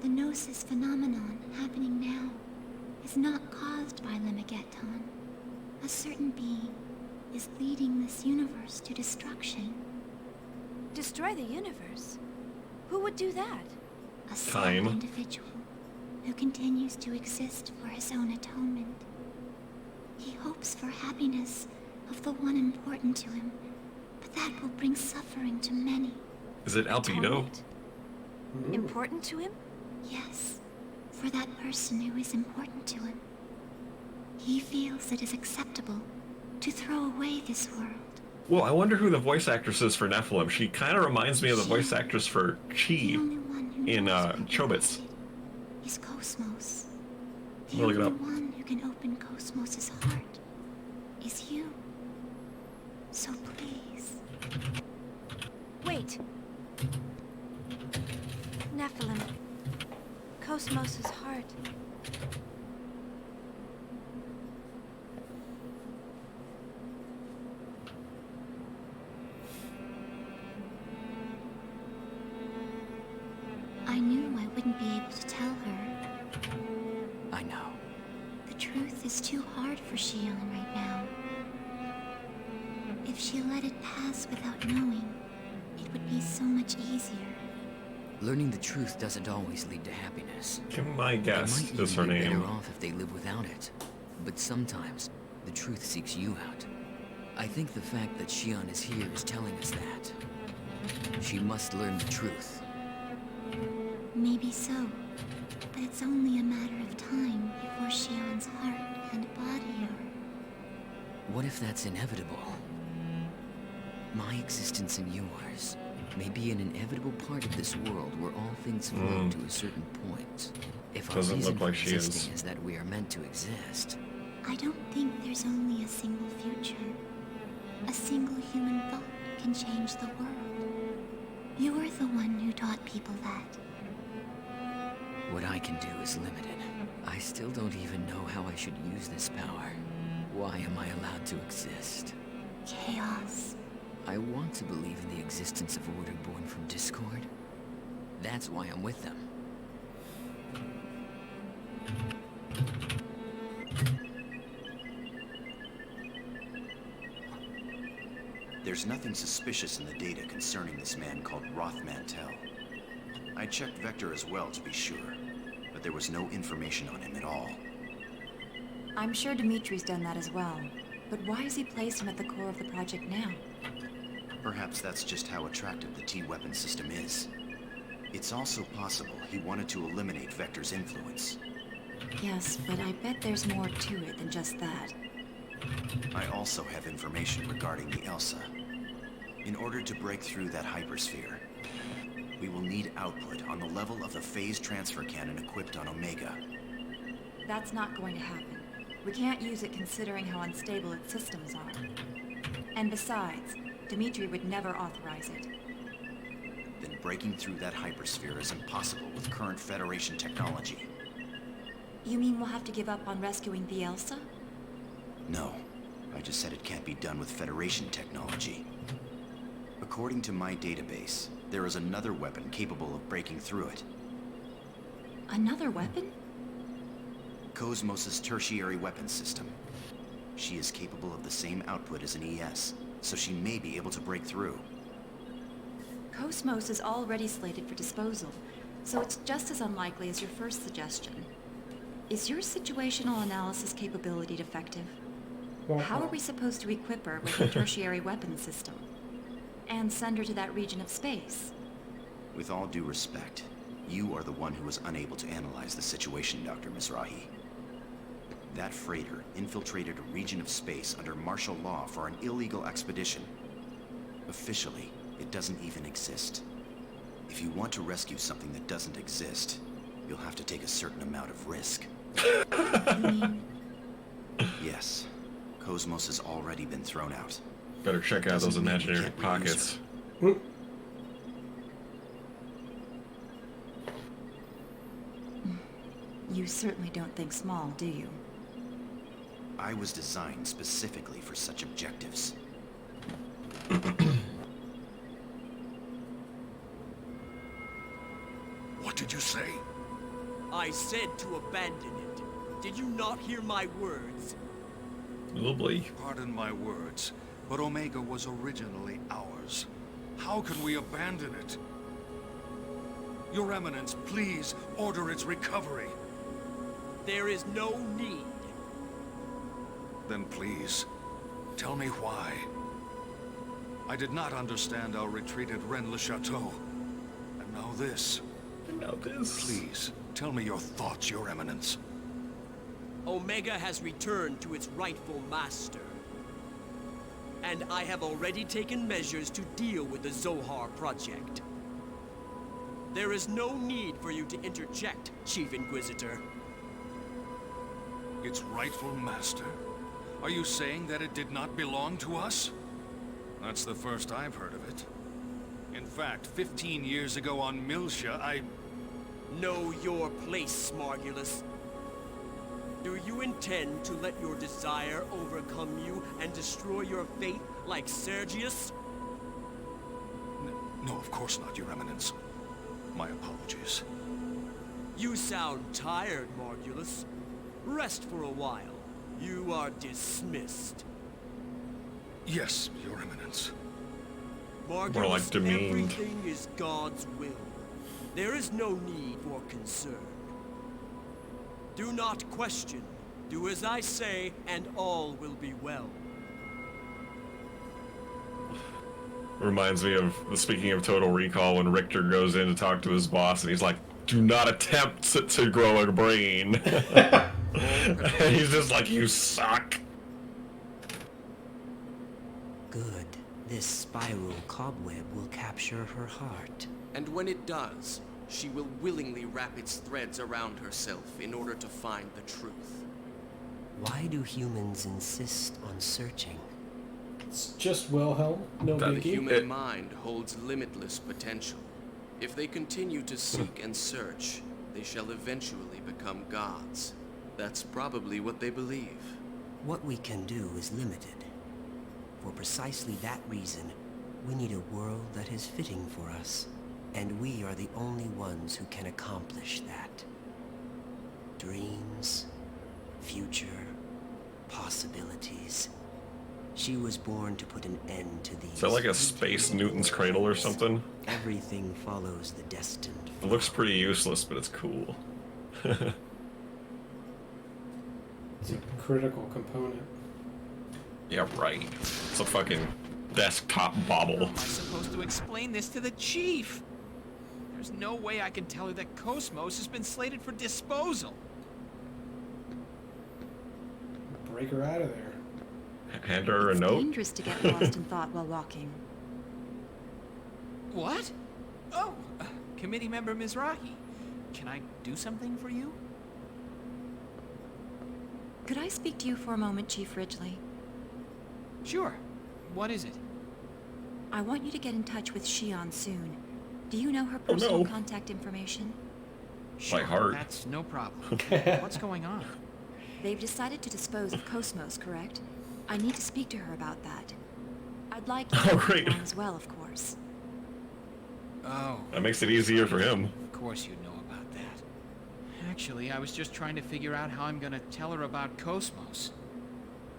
the Gnosis phenomenon happening now, is not caused by Lemigeton. A certain being is leading this universe to destruction. Destroy the universe? Who would do that? A sad individual who continues to exist for his own atonement. He hopes for happiness of the one important to him, but that will bring suffering to many. Is it Albedo? Important to him? Yes, for that person who is important to him. He feels it is acceptable to throw away this world. Well, I wonder who the voice actress is for Nephilim. She kind of reminds me of the voice actress for Chi in Chobits. Is KOS-MOS. The Look it only up. one who can open KOS-MOS's heart is you. So please. Wait. Nephilim. KOS-MOS's heart. I knew I wouldn't be able to tell her. I know. The truth is too hard for Xion right now. If she let it pass without knowing, it would be so much easier. Learning the truth doesn't always lead to happiness. My guess is her They might name. be better off if they live without it. But sometimes, the truth seeks you out. I think the fact that Xion is here is telling us that. She must learn the truth. Maybe so, but it's only a matter of time before Xion's heart and body are... What if that's inevitable? My existence and yours may be an inevitable part of this world where all things flow to a certain point. If our Doesn't reason look like for she existing is. is that we are meant to exist. I don't think there's only a single future. A single human thought can change the world. You were the one who taught people that. What I can do is limited. I still don't even know how I should use this power. Why am I allowed to exist? Chaos. I want to believe in the existence of order born from discord. That's why I'm with them. There's nothing suspicious in the data concerning this man called Roth Mantell. I checked Vector as well to be sure, but there was no information on him at all. I'm sure Dimitri's done that as well. But why has he placed him at the core of the project now? Perhaps that's just how attractive the T-weapon system is. It's also possible he wanted to eliminate Vector's influence. Yes, but I bet there's more to it than just that. I also have information regarding the Elsa. In order to break through that hypersphere, we will need output on the level of the phase transfer cannon equipped on Omega. That's not going to happen. We can't use it considering how unstable its systems are. And besides, Dimitri would never authorize it. Then breaking through that hypersphere is impossible with current Federation technology. You mean we'll have to give up on rescuing the Elsa? No. I just said it can't be done with Federation technology. According to my database, there is another weapon capable of breaking through it. Another weapon? KOS-MOS's tertiary weapons system. She is capable of the same output as an ES, so she may be able to break through. KOS-MOS is already slated for disposal, so it's just as unlikely as your first suggestion. Is your situational analysis capability defective? How are we supposed to equip her with a tertiary weapons system? And send her to that region of space? With all due respect, you are the one who was unable to analyze the situation, Dr. Mizrahi. That freighter infiltrated a region of space under martial law for an illegal expedition. Officially, it doesn't even exist. If you want to rescue something that doesn't exist, you'll have to take a certain amount of risk. You mean? Yes. KOS-MOS has already been thrown out. Better check out those imaginary pockets. You certainly don't think small, do you? I was designed specifically for such objectives. What did you say? I said to abandon it. Did you not hear my words? Lovely. Pardon my words, but Omega was originally ours. How can we abandon it? Your Eminence, please order its recovery. There is no need. Then please, tell me why. I did not understand our retreat at Rennes-le-Château. And now this. Please, tell me your thoughts, Your Eminence. Omega has returned to its rightful master. And I have already taken measures to deal with the Zohar project. There is no need for you to interject, Chief Inquisitor. Its rightful master? Are you saying that it did not belong to us? That's the first I've heard of it. In fact, 15 years ago on Miltia, I... Know your place, Smargulus. Do you intend to let your desire overcome you and destroy your faith like Sergius? No, of course not, Your Eminence. My apologies. You sound tired, Margulus. Rest for a while. You are dismissed. Yes, Your Eminence. Margulus, More like demeaned. Everything is God's will. There is no need for concern. Do not question. Do as I say, and all will be well. Reminds me of, speaking of Total Recall, when Richter goes in to talk to his boss, and he's like, do not attempt to grow a brain. And he's just like, you suck. Good. This spiral cobweb will capture her heart. And when it does, she will willingly wrap its threads around herself in order to find the truth. Why do humans insist on searching? It's just Wilhelm, no The biggie. human mind holds limitless potential. If they continue to seek and search, they shall eventually become gods. That's probably what they believe. What we can do is limited. For precisely that reason, we need a world that is fitting for us. And we are the only ones who can accomplish that. Dreams, future, possibilities. She was born to put an end to these. Is that like a Space Newton's Cradle or something? Everything follows the destined. It looks pretty useless, but it's cool. It's a critical component. Yeah, right. It's a fucking desktop bauble. How am I supposed to explain this to the chief? There's no way I can tell her that KOS-MOS has been slated for disposal. break her out of there. Hand her a It's note? dangerous to get lost in thought while walking. What? Oh, committee member Mizrahi. Can I do something for you? Could I speak to you for a moment, Chief Ridgely? Sure. What is it? I want you to get in touch with Shion soon. Do you know her personal contact information? Sure, by heart. That's no problem. What's going on? They've decided to dispose of KOS-MOS, correct? I need to speak to her about that. I'd like you to great. along as well, of course. Oh. That makes it easier for him. Of course you'd know about that. Actually, I was just trying to figure out how I'm gonna tell her about KOS-MOS.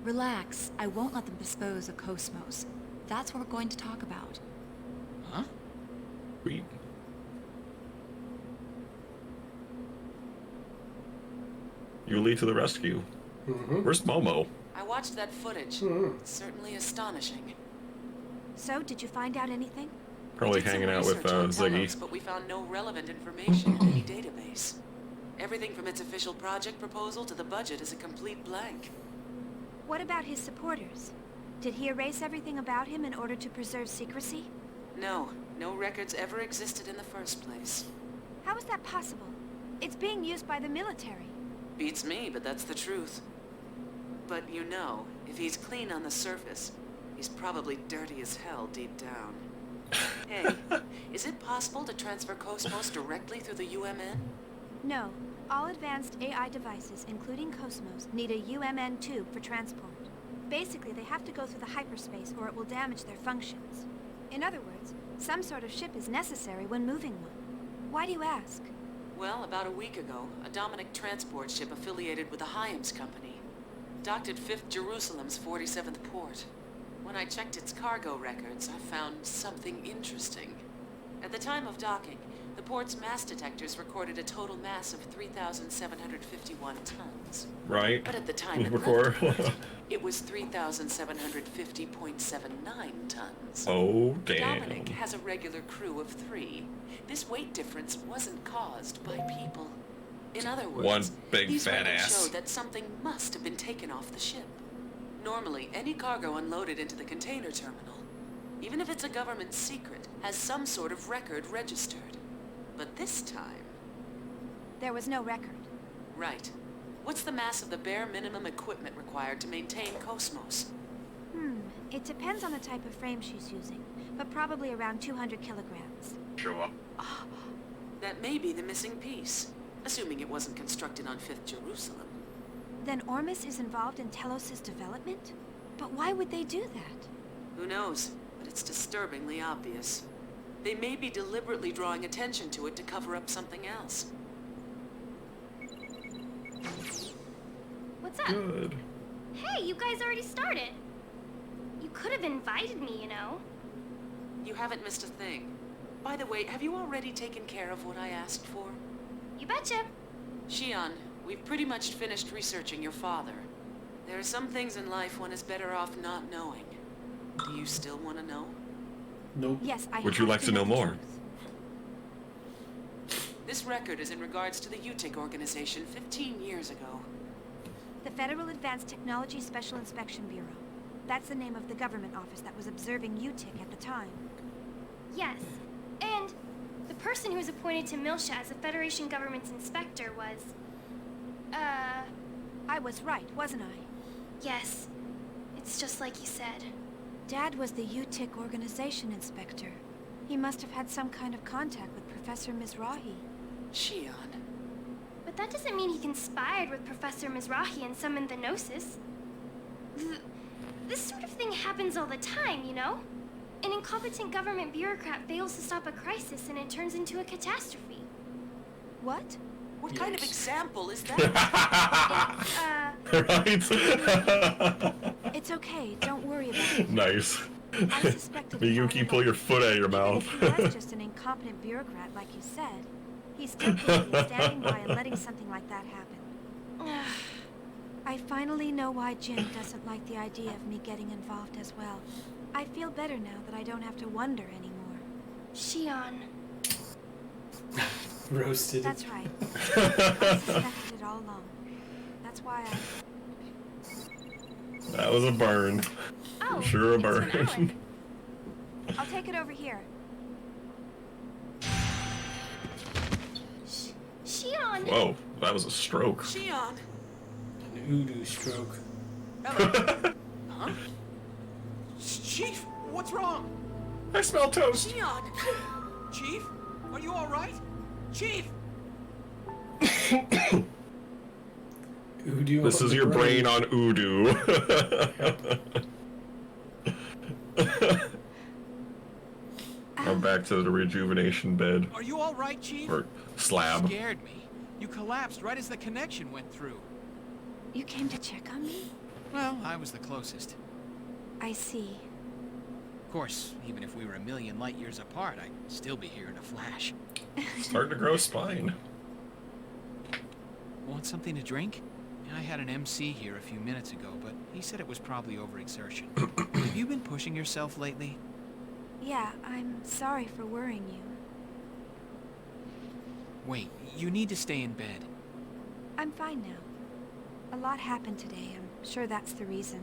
Relax. I won't let them dispose of KOS-MOS. That's what we're going to talk about. Huh? Sweet. Yuli to the rescue. Where's Momo? I watched that footage. It's certainly astonishing. So, did you find out anything? Probably We did some hanging out with research on Ziggy. T-elos, but we found no relevant information in any database. Everything from its official project proposal to the budget is a complete blank. What about his supporters? Did he erase everything about him in order to preserve secrecy? No records ever existed in the first place. How is that possible? It's being used by the military. Beats me, but that's the truth. But you know, if he's clean on the surface, he's probably dirty as hell deep down. Hey, is it possible to transfer KOS-MOS directly through the UMN? No. All advanced AI devices, including KOS-MOS, need a UMN tube for transport. Basically, they have to go through the hyperspace or it will damage their functions. In other words, some sort of ship is necessary when moving one. Why do you ask? Well, about a week ago, a Dominic transport ship affiliated with the Hyams Company docked at 5th Jerusalem's 47th port. When I checked its cargo records, I found something interesting. At the time of docking, the port's mass detectors recorded a total mass of 3,751 tons. Right. But at the time it Before. left the port, it was 3,750.79 tons. Oh, damn. Dominic has a regular crew of 3. This weight difference wasn't caused by people. In other words, One big these fat records ass. show that something must have been taken off the ship. Normally, any cargo unloaded into the container terminal, even if it's a government secret, has some sort of record registered. But this time... There was no record. Right. What's the mass of the bare minimum equipment required to maintain KOS-MOS? It depends on the type of frame she's using, but probably around 200 kilograms. Sure. That may be the missing piece, assuming it wasn't constructed on 5th Jerusalem. Then Ormus is involved in Telos' development? But why would they do that? Who knows, but it's disturbingly obvious. They may be deliberately drawing attention to it to cover up something else. What's up? Good. Hey, you guys already started. You could have invited me, you know. You haven't missed a thing. By the way, have you already taken care of what I asked for? You betcha. Shion, we've pretty much finished researching your father. There are some things in life one is better off not knowing. Do you still want to know? Nope. Yes, I Would you like to know more? This record is in regards to the UTIC organization 15 years ago. The Federal Advanced Technology Special Inspection Bureau. That's the name of the government office that was observing UTIC at the time. Yes. And the person who was appointed to Milsha as the Federation government's inspector was... I was right, wasn't I? Yes. It's just like you said. Dad was the UTIC organization inspector. He must have had some kind of contact with Professor Mizrahi. Shion. But that doesn't mean he conspired with Professor Mizrahi and summoned the Gnosis. This sort of thing happens all the time, you know? An incompetent government bureaucrat fails to stop a crisis and it turns into a catastrophe. What? What kind of example is that? Right? It's okay, don't worry about it. Nice. I suspected Miyuki, pull your foot out of your mouth. Even if he was just an incompetent bureaucrat, like you said, he's still capable of standing by and letting something like that happen. I finally know why Jin doesn't like the idea of me getting involved as well. I feel better now that I don't have to wonder anymore. Shion. Roasted. That's right. I suspected it all along. That's why That was a burn. Oh, Sure a it's burn. from Alan. I'll take it over here. Shion! Whoa, that was a stroke. Shion! An Udu stroke. Huh? Chief, what's wrong? I smell toast. Shion! Chief, are you all right? Chief! Udu. This is your brain on Udu. I'm back to the rejuvenation bed. Are you all right, Chief? Or slab. You scared me. You collapsed right as the connection went through. You came to check on me? Well, I was the closest. I see. Of course, even if we were a million light years apart, I'd still be here in a flash. Starting to grow spine. Want something to drink? I had an MC here a few minutes ago, but he said it was probably overexertion. Have you been pushing yourself lately? Yeah, I'm sorry for worrying you. Wait, you need to stay in bed. I'm fine now. A lot happened today. I'm sure that's the reason.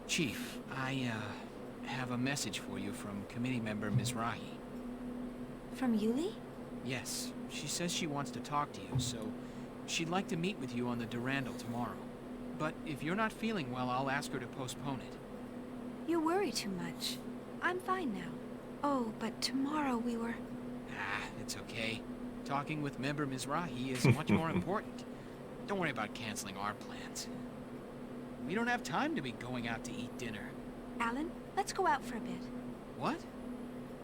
Chief, I, have a message for you from committee member Mizrahi. From Yuli? Yes, she says she wants to talk to you, so she'd like to meet with you on the Durandal tomorrow. But if you're not feeling well, I'll ask her to postpone it. You worry too much. I'm fine now. Oh, but tomorrow we were... Ah, it's okay. Talking with member Mizrahi is much more important. Don't worry about canceling our plans. We don't have time to be going out to eat dinner. Alan, let's go out for a bit. What?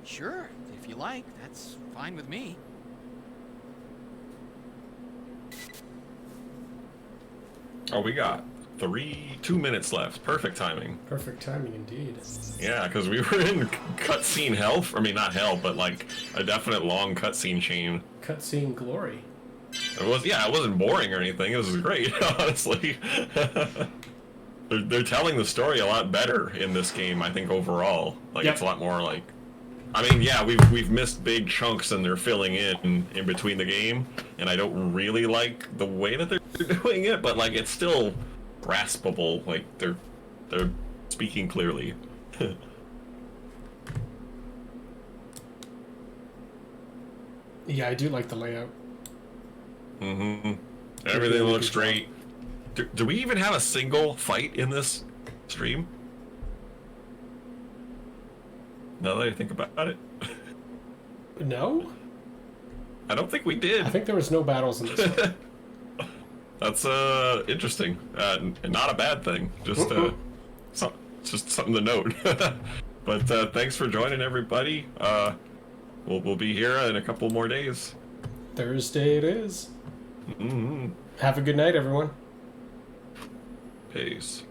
Sure, if you like. That's fine with me. Oh, we got 2 minutes left. Perfect timing. Perfect timing indeed. Yeah, because we were in cutscene hell. I mean, not hell, but like a definite long cutscene chain. Cutscene glory. It wasn't boring or anything. It was great, honestly. They're telling the story a lot better in this game, I think, overall. Like, Yep. It's a lot more like... I mean, yeah, we've missed big chunks and they're filling in between the game, and I don't really like the way that they're doing it, but, like, it's still graspable. Like, they're speaking clearly. Yeah, I do like the layout. Mm-hmm. Everything looks great. Do we even have a single fight in this stream? Now that I think about it. No? I don't think we did. I think there was no battles in this one. That's interesting. Not a bad thing. Just just something to note. But thanks for joining, everybody. We'll be here in a couple more days. Thursday it is. Mm-hmm. Have a good night, everyone. Peace.